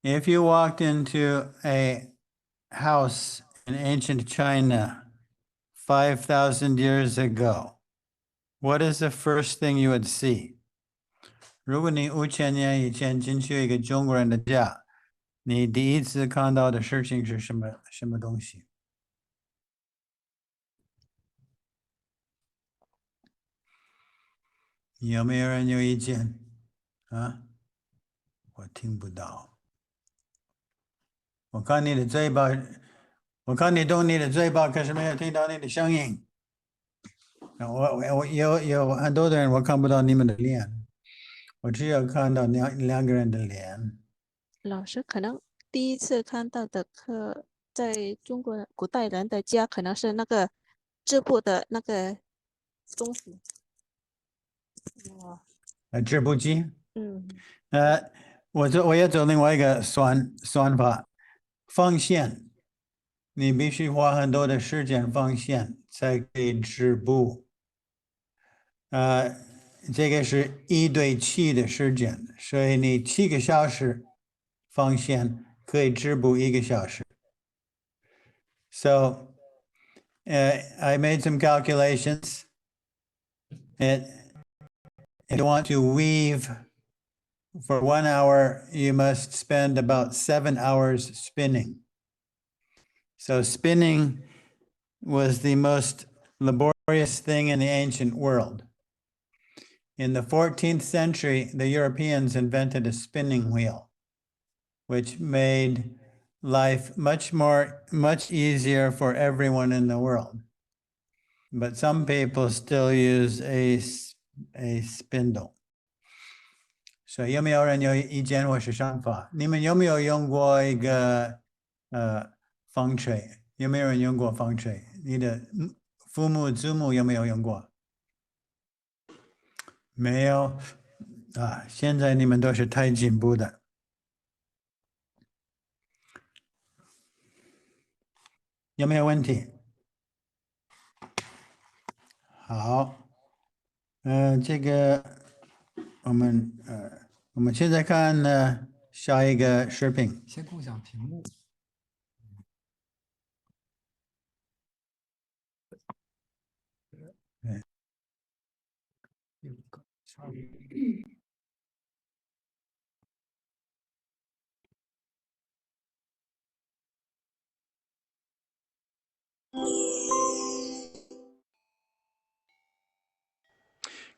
If you walked into a house in ancient China 5,000 years ago, what is the first thing you would see? 如果你5000年以前进去一个中国人的家，你第一次看到的事情是什么东西？有没有人有意见？啊？我听不到。我看你的嘴巴，我看你动你的嘴巴，可是没有听到你的声音。我有很多的人，我看不到你们的脸，我只有看到两个人的脸。老师可能第一次看到的课，在中国古代人的家，可能是那个织布的那个东西。织布机。嗯。我也做另外一个算法，放线，你必须花很多的时间放线才可以织布。这个是1:7的时间，所以你7个小时放线可以织布1个小时。So I made some calculations. If you want to weave for 1 hour, you must spend about 7 hours spinning. So spinning was the most laborious thing in the ancient world. In the 14th century, the Europeans invented a spinning wheel, which made life much easier for everyone in the world. But some people still use a spindle. So 有没有人有意见或是想法？你们有没有用过一个风吹？有没有人用过风吹？你的父母、祖母有没有用过？没有啊！现在你们都是太进步的。有没有问题？好，这个我们现在看呢。下一个视频。先共享屏幕。第五个，下一个。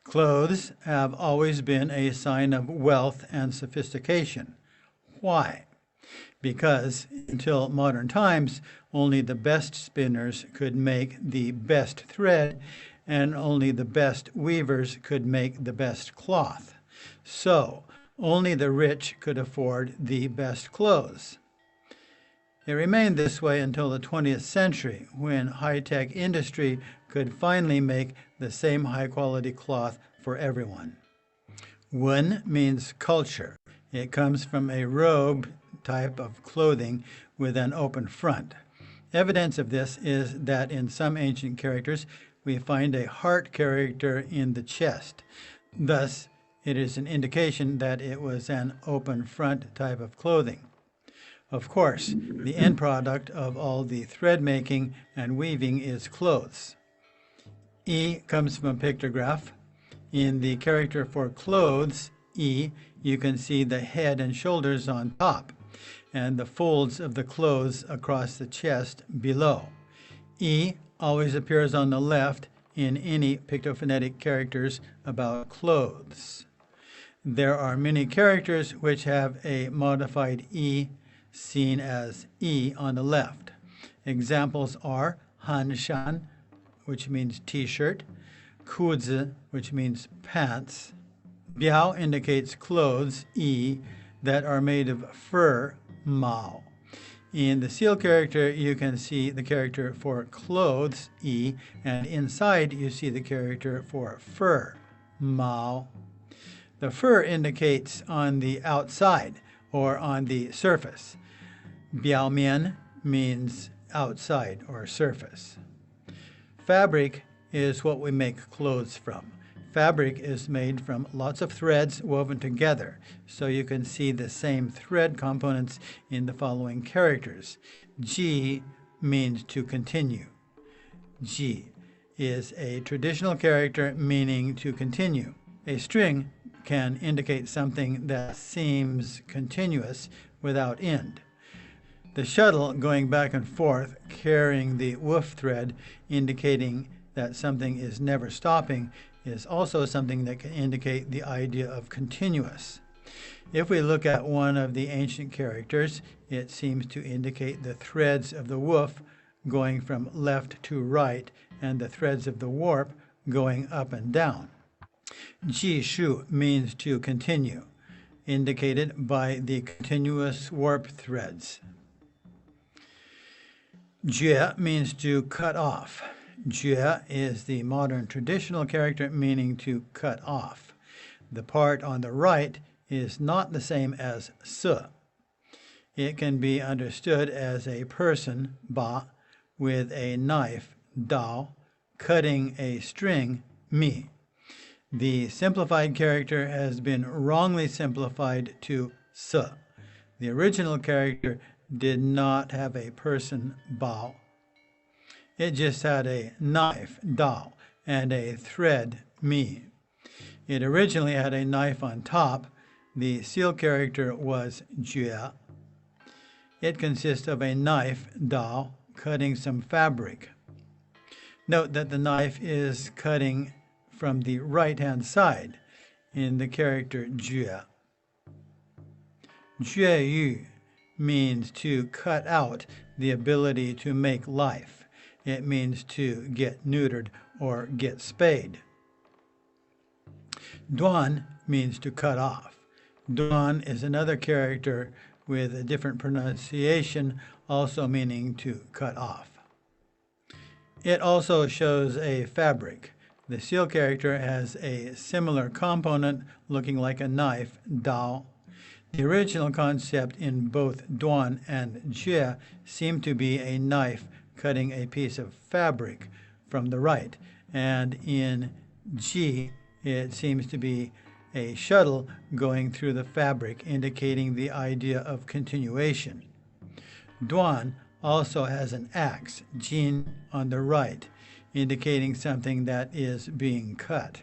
Clothes have always been a sign of wealth and sophistication. Why? Because until modern times, only the best spinners could make the best thread, and only the best weavers could make the best cloth. So, only the rich could afford the best clothes. It remained this way until the 20th century, when high-tech industry could finally make the same high-quality cloth for everyone. Wen means culture. It comes from a robe type of clothing with an open front. Evidence of this is that in some ancient characters we find a heart character in the chest. Thus, it is an indication that it was an open front type of clothing. Of course, the end product of all the thread making and weaving is clothes. E comes from a pictograph. In the character for clothes, E, you can see the head and shoulders on top, and the folds of the clothes across the chest below. E always appears on the left in any pictophonetic characters about clothes. There are many characters which have a modified E seen as E on the left. Examples are hanshan, which means t-shirt, kuzi, which means pants. Biao indicates clothes, E, that are made of fur, mao. In the seal character, you can see the character for clothes, E, and inside you see the character for fur, mao. The fur indicates on the outside or on the surface. Biaomian means outside or surface. Fabric is what we make clothes from. Fabric is made from lots of threads woven together, so you can see the same thread components in the following characters. Ji means to continue. Ji is a traditional character meaning to continue. A string can indicate something that seems continuous without end. The shuttle going back and forth carrying the woof thread indicating that something is never stopping is also something that can indicate the idea of continuous. If we look at one of the ancient characters, it seems to indicate the threads of the woof going from left to right and the threads of the warp going up and down. Ji shu means to continue, indicated by the continuous warp threads. Jue means to cut off. Jue is the modern traditional character meaning to cut off. The part on the right is not the same as se. It can be understood as a person, ba, with a knife, dao, cutting a string, mi. The simplified character has been wrongly simplified to se. The original character did not have a person, bao. It just had a knife, dao, and a thread, mi. It originally had a knife on top. The seal character was jue. It consists of a knife, dao, cutting some fabric. Note that the knife is cutting from the right-hand side in the character jue. Jue yu means to cut out the ability to make life. It means to get neutered or get spayed. Duan means to cut off. Duan is another character with a different pronunciation, also meaning to cut off. It also shows a fabric. The seal character has a similar component looking like a knife, dao. The original concept in both duan and jue seemed to be a knife cutting a piece of fabric from the right, and in ji it seems to be a shuttle going through the fabric, indicating the idea of continuation. Duan also has an axe, jin, on the right, indicating something that is being cut.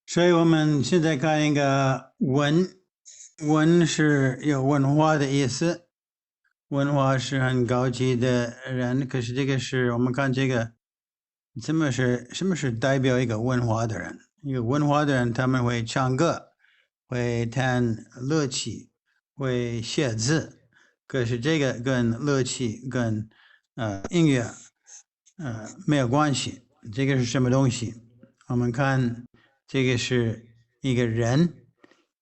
So 我们现在看一个文，文是有文化的意思，文化是很高级的人，可是这个是我们看这个，什么是代表一个文化的人？一个文化的人，他们会唱歌，会弹乐器，会写字，可是这个跟乐器跟音乐没有关系。这个是什么东西？我们看这个是一个人，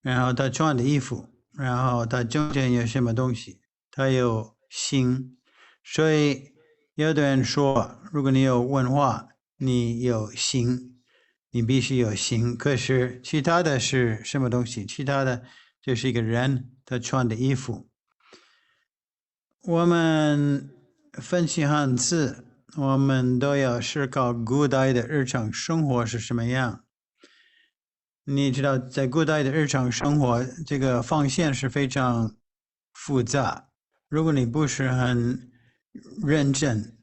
然后他穿的衣服，然后他中间有什么东西？他有心。所以有的人说，如果你有文化，你有心，你必须有心。可是其他的是什么东西？其他的就是一个人他穿的衣服。我们分析汉字，我们都要思考古代的日常生活是什么样。你知道，在古代的日常生活，这个放线是非常复杂。如果你不是很认真，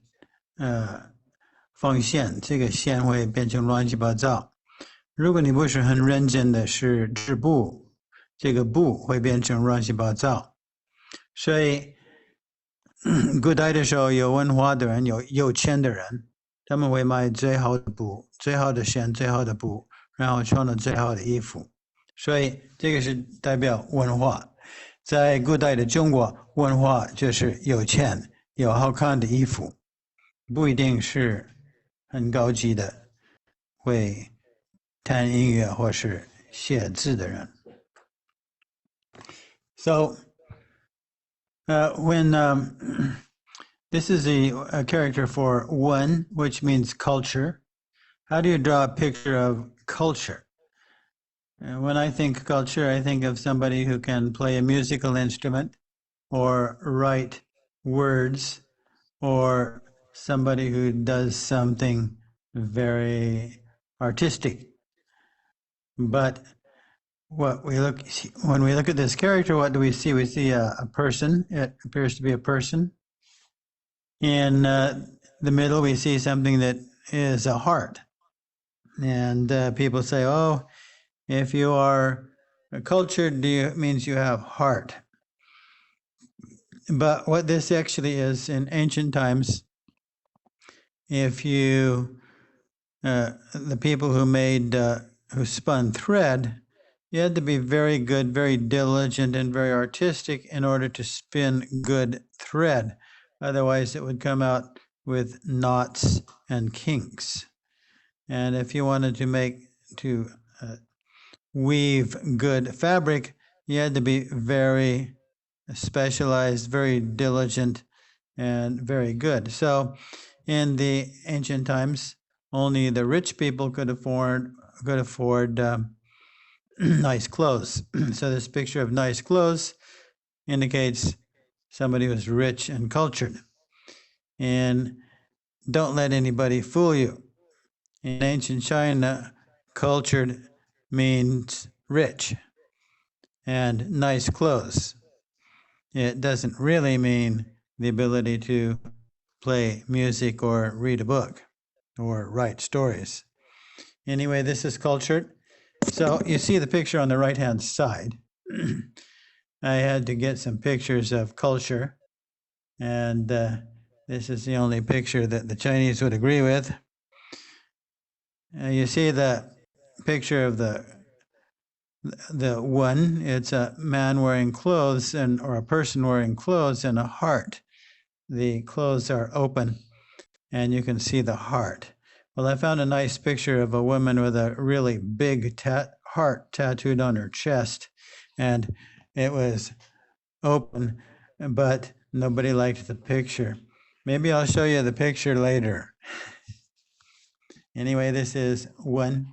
放线，这个线会变成乱七八糟。如果你不是很认真的是织布，这个布会变成乱七八糟。所以，古代的时候有文化的人，有钱的人，他们会买最好的布、最好的线、最好的布，然后穿了最好的衣服。所以这个是代表文化。在古代的中国，文化就是有钱、有好看的衣服，不一定是很高级的，会弹音乐或是写字的人。So, when this is a character for one, which means culture. How do you draw a picture of culture? When I think culture, I think of somebody who can play a musical instrument or write words, or somebody who does something very artistic. But when we look at this character, what do we see? We see a person. It appears to be a person. In the middle, we see something that is a heart. And people say, oh, if you are cultured, it means you have heart. But what this actually is, in ancient times, if you, the people who spun thread, you had to be very good, very diligent, and very artistic in order to spin good thread. Otherwise, it would come out with knots and kinks. And if you wanted to weave good fabric, you had to be very specialized, very diligent, and very good. So in the ancient times, only the rich people could afford nice clothes. So this picture of nice clothes indicates somebody who's rich and cultured. And don't let anybody fool you. In ancient China, cultured means rich and nice clothes. It doesn't really mean the ability to play music or read a book or write stories. Anyway, this is cultured. So you see the picture on the right-hand side. I had to get some pictures of culture, and this is the only picture that the Chinese would agree with. You see the picture of the one. It's a man wearing clothes or a person wearing clothes and a heart. The clothes are open, and you can see the heart. Well, I found a nice picture of a woman with a really big heart tattooed on her chest, and it was open, but nobody liked the picture. Maybe I'll show you the picture later. Anyway, this is one.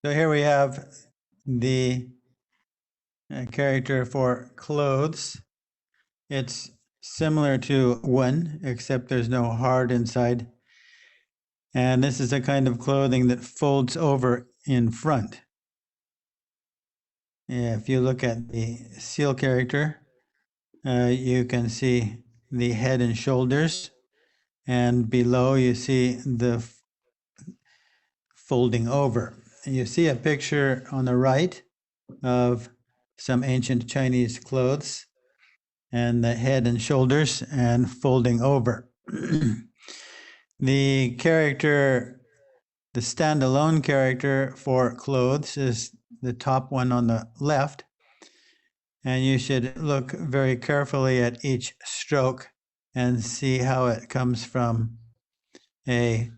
So here we have the character for clothes. It's similar to wen, except there's no hard inside. And this is a kind of clothing that folds over in front. If you look at the seal character, you can see the head and shoulders, and below you see the folding over. You see a picture on the right of some ancient Chinese clothes and the head and shoulders and folding over. The character, the standalone character for clothes is the top one on the left, and you should look very carefully at each stroke and see how it comes from a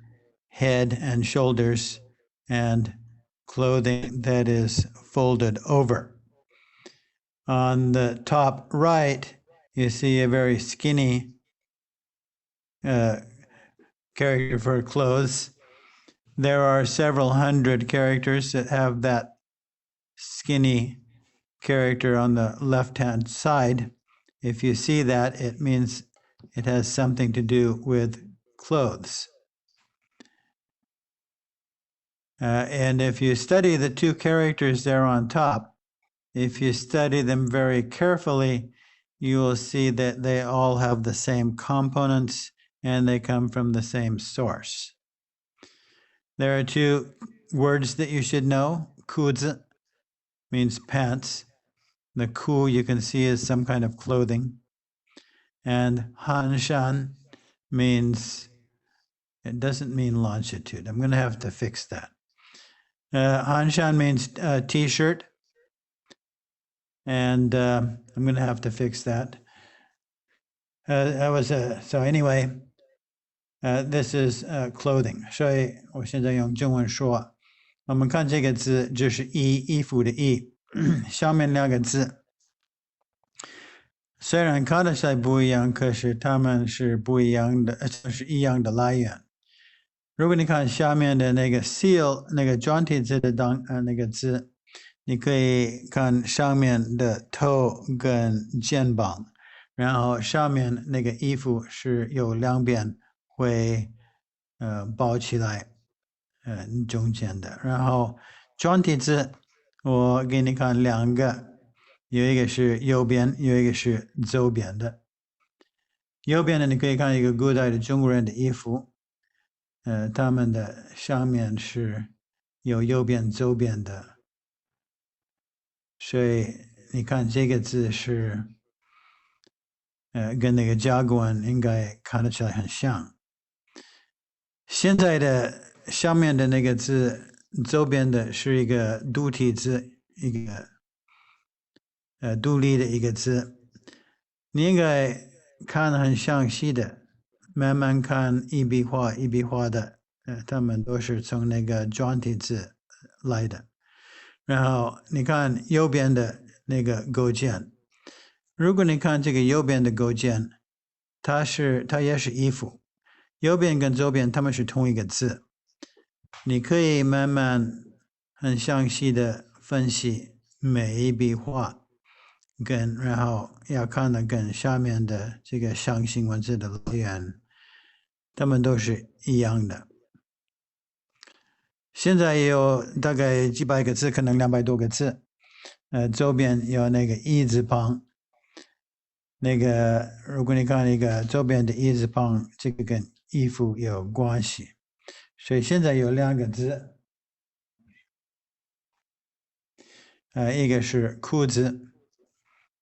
head and shoulders and clothing that is folded over. On the top right, you see a very skinny character for clothes. There are several hundred characters that have that skinny character on the left-hand side. If you see that, it means it has something to do with clothes. And if you study the two characters there on top, if you study them very carefully, you will see that they all have the same components and they come from the same source. There are two words that you should know. Kuzi means pants. The ku you can see is some kind of clothing. And hanshan means, it doesn't mean longitude. I'm going to have to fix that. Hanshan means t-shirt. And I'm going to have to fix that. So anyway, this is clothing. 所以我现在用中文说，我们看这个字，就是衣服的衣，下面两个字，虽然看得起来不一样，可是它们是不一样的，是一样的来源。如果你看下面的那个 seal 那个转体字的那个字，你可以看上面的头跟肩膀，然后上面那个衣服是有两边会包起来，中间的。然后转体字，我给你看两个，有一个是右边，有一个是左边的。右边的你可以看一个古代的中国人的衣服，他们的上面是有右边、左边的。所以你看这个字是，跟那个甲骨文应该看得起来很像。现在的上面的那个字，左边的是一个独体字，一个独立的一个字，你应该看得很详细的，慢慢看一笔画一笔画的，他们都是从那个转体字来的。然后你看右边的那个构件，如果你看这个右边的构件，它也是衣服，右边跟左边它们是同一个字，你可以慢慢很详细的分析每一笔画，然后要看的跟下面的这个象形文字的来源，它们都是一样的。现在也有大概几百个字，可能200多个字。左边有那个一字旁，那个如果你看那个左边的一字旁，这个跟衣服有关系。所以现在有两个字，一个是裤子，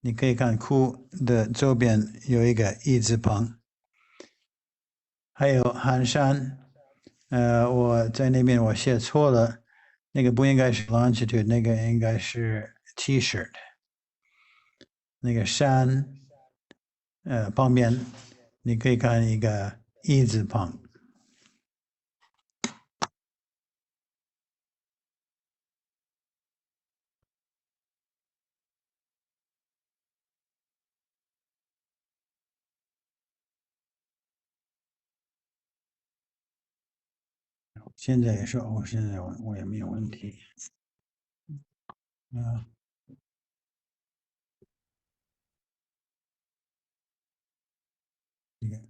你可以看裤的左边有一个一字旁，还有寒衫。我在那边我写错了，那个不应该是 longitude， 那个应该是 T-shirt。那个山，旁边你可以看一个一字旁。现在也是现在我也没有问题。这个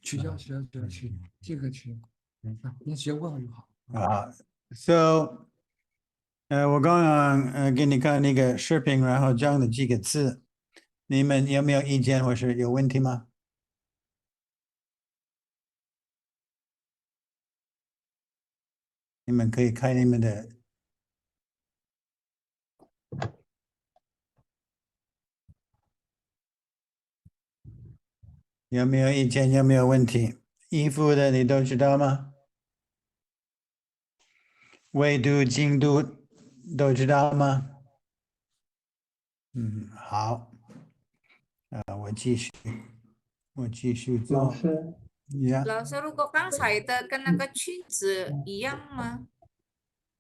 取消，这个取消。你直接问问就好。So 我刚刚给你看那个视频，然后讲的几个字，你们有没有意见或是有问题吗？你们可以开你们的。有没有意见？有没有问题？衣服的你都知道吗？纬度、经度都知道吗？好。我继续做。老师，老师，如果刚才的跟那个裙子一样吗？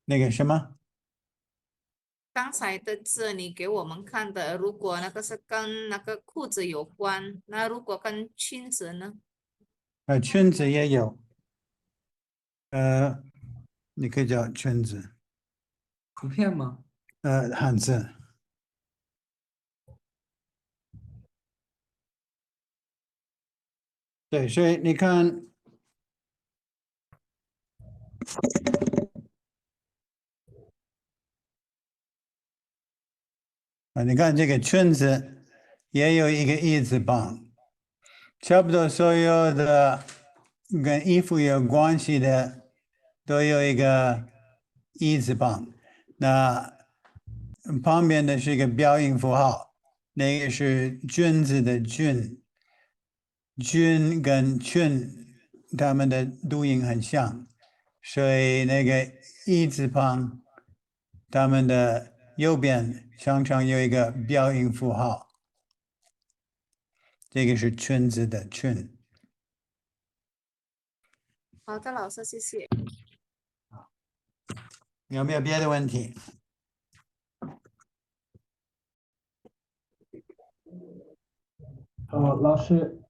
那个什么？刚才的字你给我们看的，如果那个是跟那个裤子有关，那如果跟裙子呢？裙子也有。你可以叫裙子。图片吗？汉字。对，所以你看，你看这个裙子也有一个一字旁，差不多所有的跟衣服有关系的都有一个一字旁。那旁边的是一个标音符号，那个是君子的君，君跟群他们的读音很像，所以那个一字旁，他们的右边常常有一个标音符号，这个是裙子的裙。好的，老师，谢谢。有没有别的问题？老师，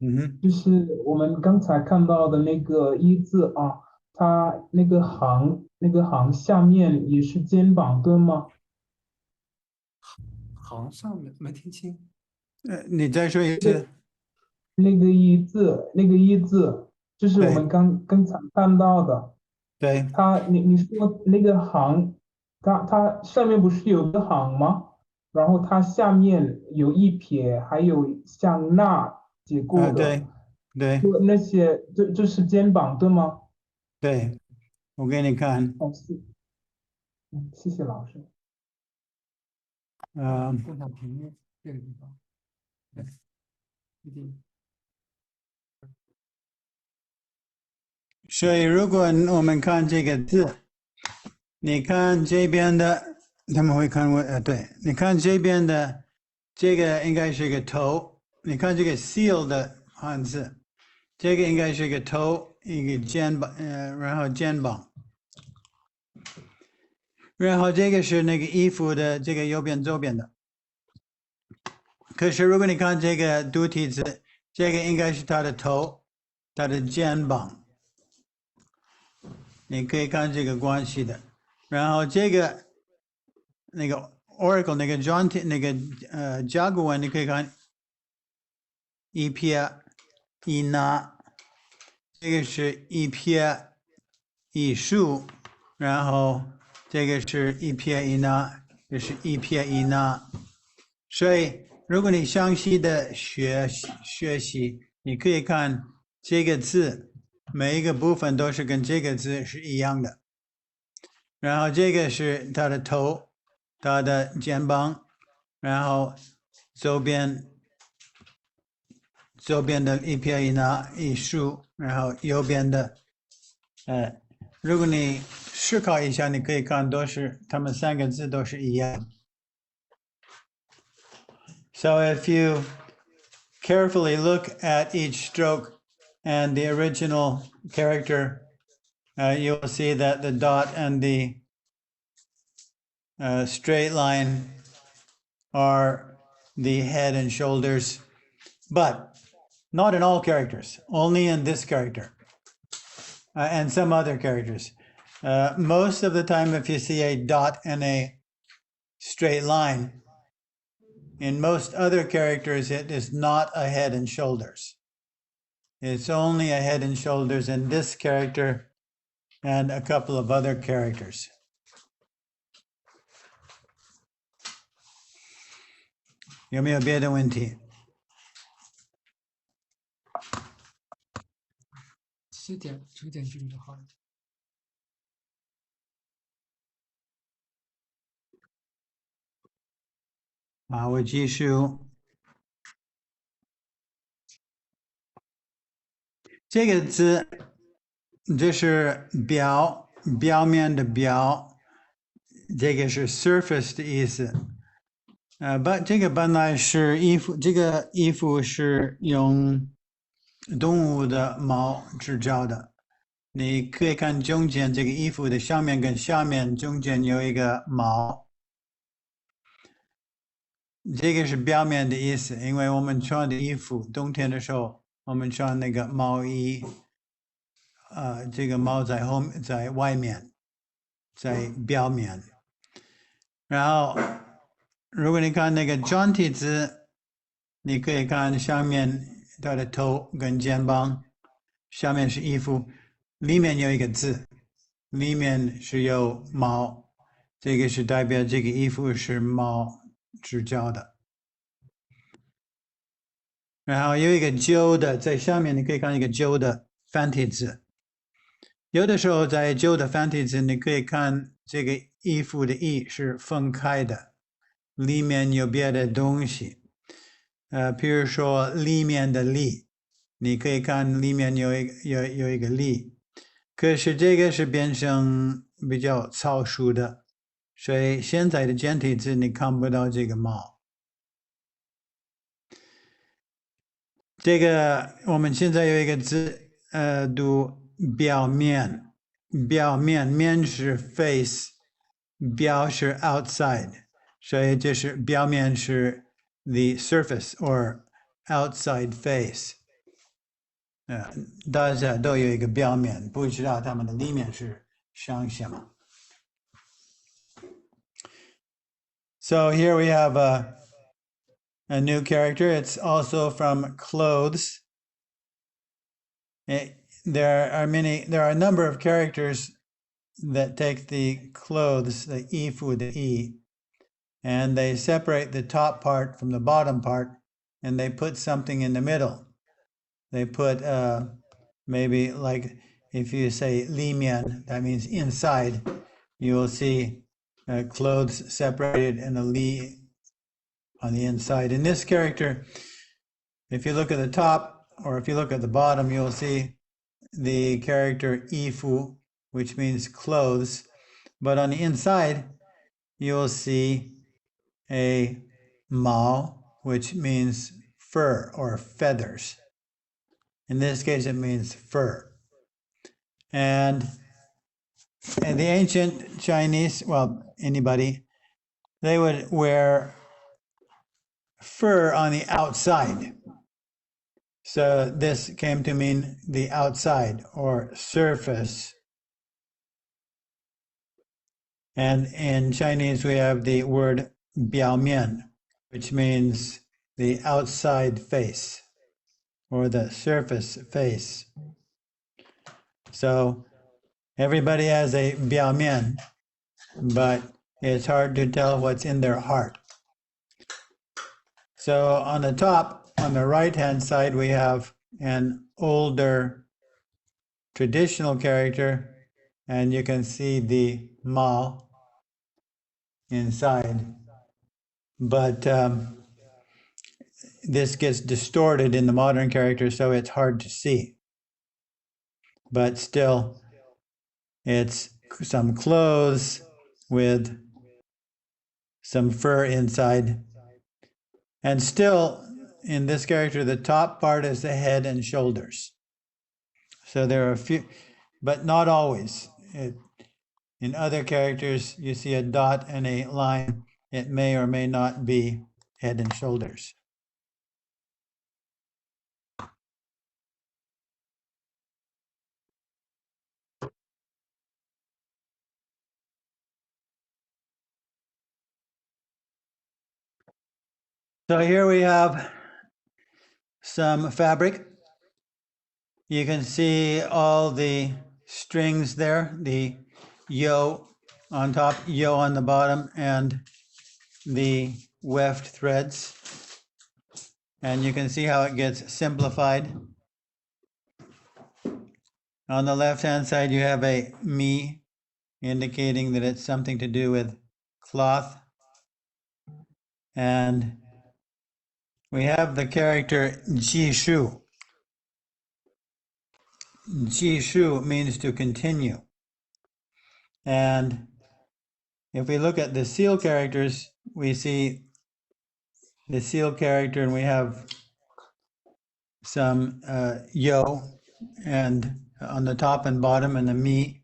嗯就是我们刚才看到的那个一字啊，它那个行下面也是肩膀，对吗？行上面没听清。你再说一次。那个一字，就是我对们刚才看到的。对你说那个行，它上面不是有个行吗？然后它下面有一撇，还有像那结构的，对对就那些就是肩膀，对吗？对，我给你看。哦，谢谢老师。共享屏幕这个地方，对，一定。所以如果我们看这个字，你看这边的，他们会看对，你看这边的，这个应该是一个头，你看这个 seal 的汉字，这个应该是一个头，一个肩膀，然后肩膀，然后这个是那个衣服的这个右边左边的。可是如果你看这个独体字，这个应该是他的头，他的肩膀，你可以看这个关系的。然后这个那个 oracle 那个 John 那个甲骨文，你可以看一撇一捺，这个是一撇一竖，然后这个是一撇一捺，这是一撇一捺。所以如果你详细的学习，你可以看这个字每一个部分都是跟这个字是一样的。然后这个是他的头，他的肩膀，然后左边的一撇一捺一竖，然后右边的，如果你思考一下，你可以看都是他们三个字都是一样。So if you carefully look at each stroke and the original character, you will see that the dot and the straight line are the head and shoulders, but Not in all characters, only in this character and some other characters. Most of the time, if you see a dot and a straight line, in most other characters, it is not a head and shoulders. It's only a head and shoulders in this character and a couple of other characters. 有没有别的问题？7点9点距离就好了。好，我继续。这个字，这是表面的表，这个是 surface 的意思。这个本来是衣服，这个衣服是用动物的毛制造的。你可以看中间这个衣服的上面跟下面中间有一个毛，这个是表面的意思，因为我们穿的衣服，冬天的时候我们穿那个毛衣，这个毛在外面，在表面。然后，如果你看那个专体字，你可以看上面它的头跟肩膀，下面是衣服，里面有一个字，里面是有毛，这个是代表这个衣服是毛制造的。然后有一个旧的在上面，你可以看一个旧的繁体字。有的时候在旧的繁体字，你可以看这个衣服的衣是分开的，里面有别的东西。比如说里面的里，你可以看里面有一个里，可是这个是变成比较草书的，所以现在的简体字你看不到这个毛。这个我们现在有一个字，读表面，面是 face， 表是 outside， 所以这是表面是 the surface or outside face。大家都有一个表面，不知道他们的里面是像什么。So here we have a new character. It's also from clothes. There are a number of characters that take the clothes, the ifu, the e, and they separate the top part from the bottom part, and they put something in the middle. They put maybe like if you say li mian, that means inside. You will see clothes separated and a li on the inside. In this character, if you look at the top or if you look at the bottom, you'll see the character ifu, which means clothes. But on the inside, you'll see a mao, which means fur or feathers. In this case, it means fur. And in the ancient Chinese, well, anybody, they would wear fur on the outside. So this came to mean the outside or surface. And in Chinese, we have the word 表面, which means the outside face or the surface face. So everybody has a 表面, but it's hard to tell what's in their heart. So on the top, on the right-hand side, we have an older traditional character, and you can see the mao inside. But this gets distorted in the modern character, so it's hard to see. But still, it's some clothes with some fur inside. And still, in this character, the top part is the head and shoulders. So there are a few, but not always. In other characters, you see a dot and a line. It may or may not be head and shoulders. So here we have some fabric. You can see all the strings there, the yo on top, yo on the bottom, and the weft threads. And you can see how it gets simplified. On the left-hand side, you have a mi, indicating that it's something to do with cloth. And we have the character jishu. Jishu means to continue. And if we look at the seal characters, we see the seal character and we have some yo and on the top and bottom and the mi.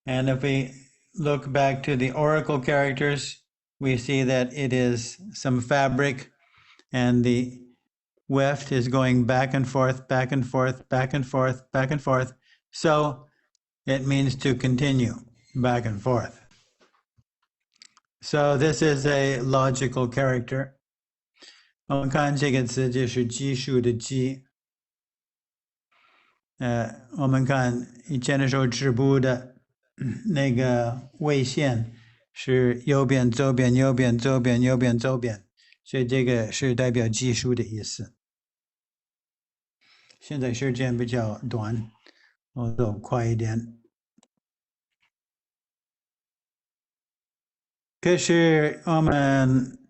And if we look back to the oracle characters, we see that it is some fabric and the weft is going back and forth, back and forth, back and forth, back and forth. So it means to continue back and forth. So this is a logical character. 我们看这个词就是基数的基。我们看以前的时候织布的那个纬线是右边左边右边左边右边左边，所以这个是代表基数的意思。现在时间比较短，我走快一点。可是我们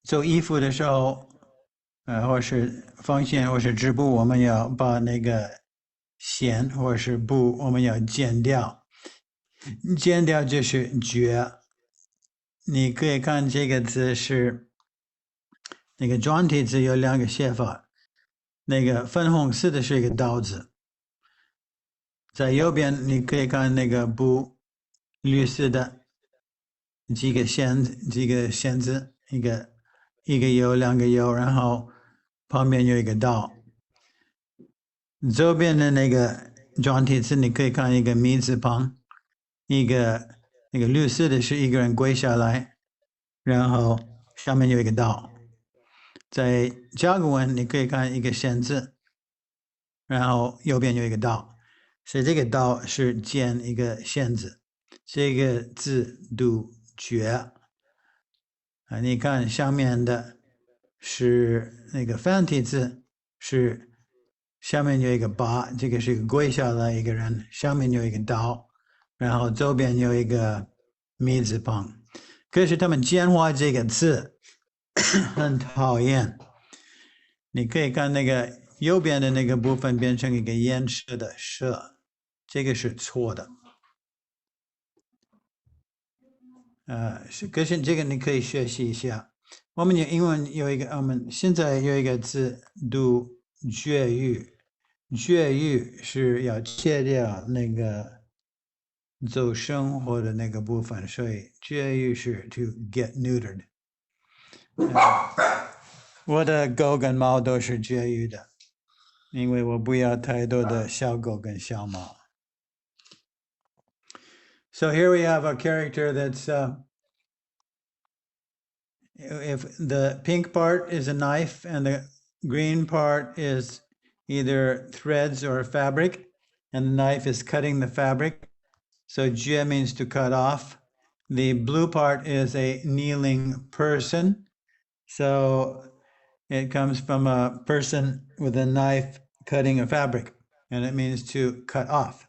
做衣服的时候，或是缝线或是织布，我们要把那个线或是布我们要剪掉，剪掉就是绝。你可以看这个字是那个转体字有两个写法，那个粉红色的是一个刀子，在右边你可以看那个布绿色的几个线字，一个有两个有，然后旁边有一个刀。左边的那个转体字你可以看一个米字旁，那个绿色的是一个人跪下来，然后上面有一个刀。在甲骨文你可以看一个线字，然后右边有一个刀，所以这个刀是剪一个线字，这个字读绝。你看上面的是那个繁体字，是下面有一个八，这个是一个跪下来一个人，上面有一个刀，然后左边有一个米字旁。可是他们简化这个字很讨厌，你可以看那个右边的那个部分变成一个颜色的色，这个是错的。可是这个你可以学习一下。我们英文有一个，我们现在有一个字读绝育，绝育是要切掉那个走生活的那个部分，所以绝育是 to get neutered。我的狗跟猫都是绝育的，因为我不要太多的小狗跟小猫。So here we have a character that's, if the pink part is a knife and the green part is either threads or fabric, and the knife is cutting the fabric. So jie means to cut off. The blue part is a kneeling person. So it comes from a person with a knife cutting a fabric, and it means to cut off.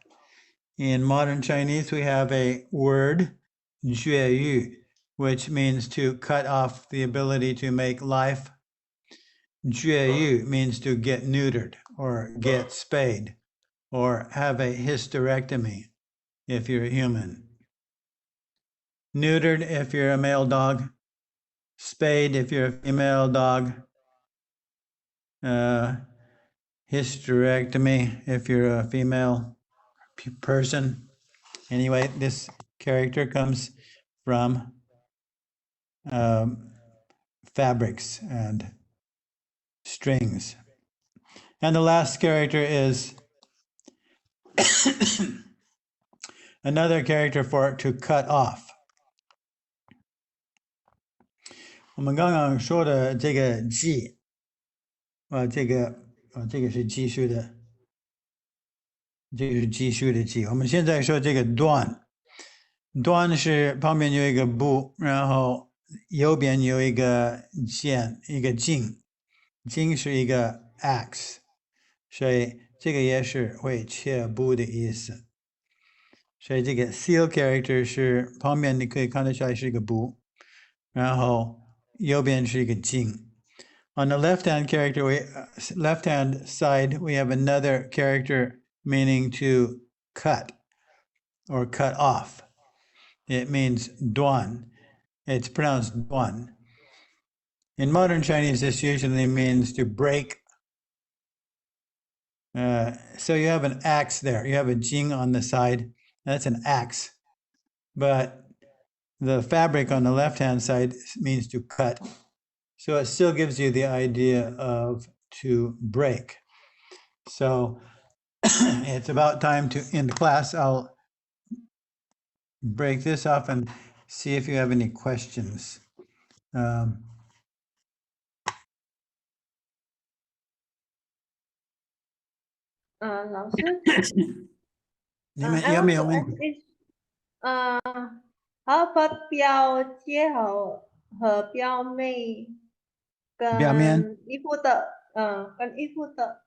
In modern Chinese, we have a word, 绝育, which means to cut off the ability to make life. 绝育 means to get neutered or get spayed or have a hysterectomy if you're a human. Neutered if you're a male dog. Spayed if you're a female dog. Hysterectomy if you're a female person. Anyway, this character comes from fabrics and strings. And the last character is another character for to cut off. 我们刚刚说的这个记，这个是记述的，这个是记述的记。我们现在说这个段，段是旁边有一个不，然后右边有一个剑，一个茎，茎是一个 axe， 所以这个也是会切不的意思。所以这个 seal character 是旁边你可以看得出来是一个不，然后右边是一个茎。On the left-hand character, left-hand side, we have another character meaning to cut or cut off. It means duan. It's pronounced duan. In modern Chinese, this usually means to break. So you have an axe there. You have a jing on the side. That's an axe. But the fabric on the left-hand side means to cut. So it still gives you the idea of to break. So it's about time to end class. I'll break this off and see if you have any questions. 老师，你们 I 有 want 没有 to 问 ask is, how about 表姐和表妹表面跟衣服的，跟衣服的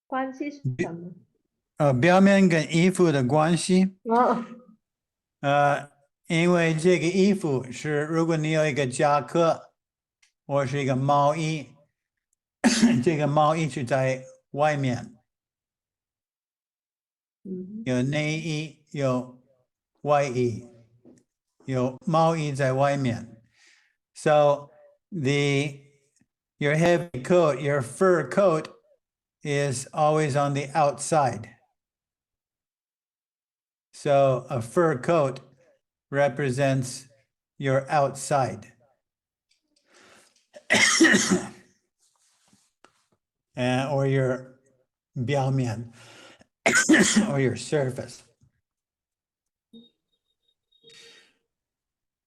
关系是什么？表面跟衣服的关系？因为这个衣服是，如果你有一个夹克或是一个毛衣，这个毛衣是在外面，有内衣，有外衣，有毛衣在外面。So your heavy coat, your fur coat is always on the outside. So a fur coat represents your outside. Or your 表面 or your surface.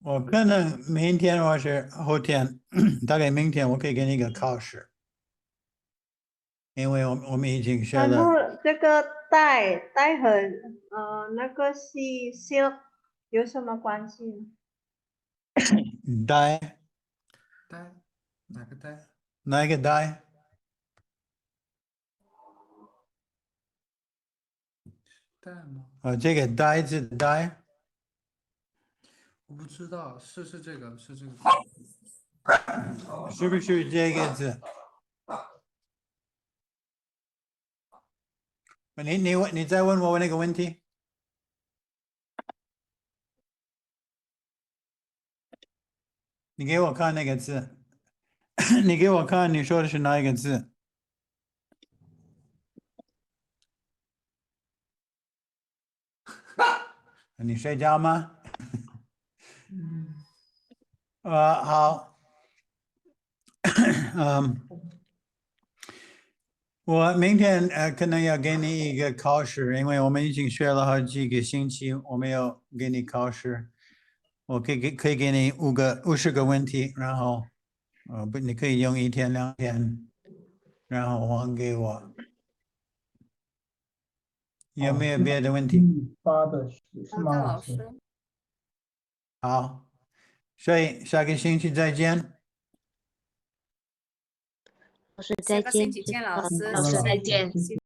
我可能明天或是后天，大概明天我可以给你一个考试，因为我们已经学然后了这个带和那个silk 有什么关系呢？dye，呆，哪个呆？哪一个 dye？呆吗？这个 dye 字的 dye，我不知道，是这个，是这个。是不是这个字？你再问我那个问题。你给我看那个字，你给我看你说的是哪一个字？你睡觉吗？好，我明天可能要给你一个考试，因为我们已经学了好几个星期，我没有给你考试。我可以给你50个问题，然后不，你可以用1天2天，然后还给我。有没有别的问题？发的是好吗，的，老师。好，所以下个星期再见。老师下个星期见，老师。老师再见。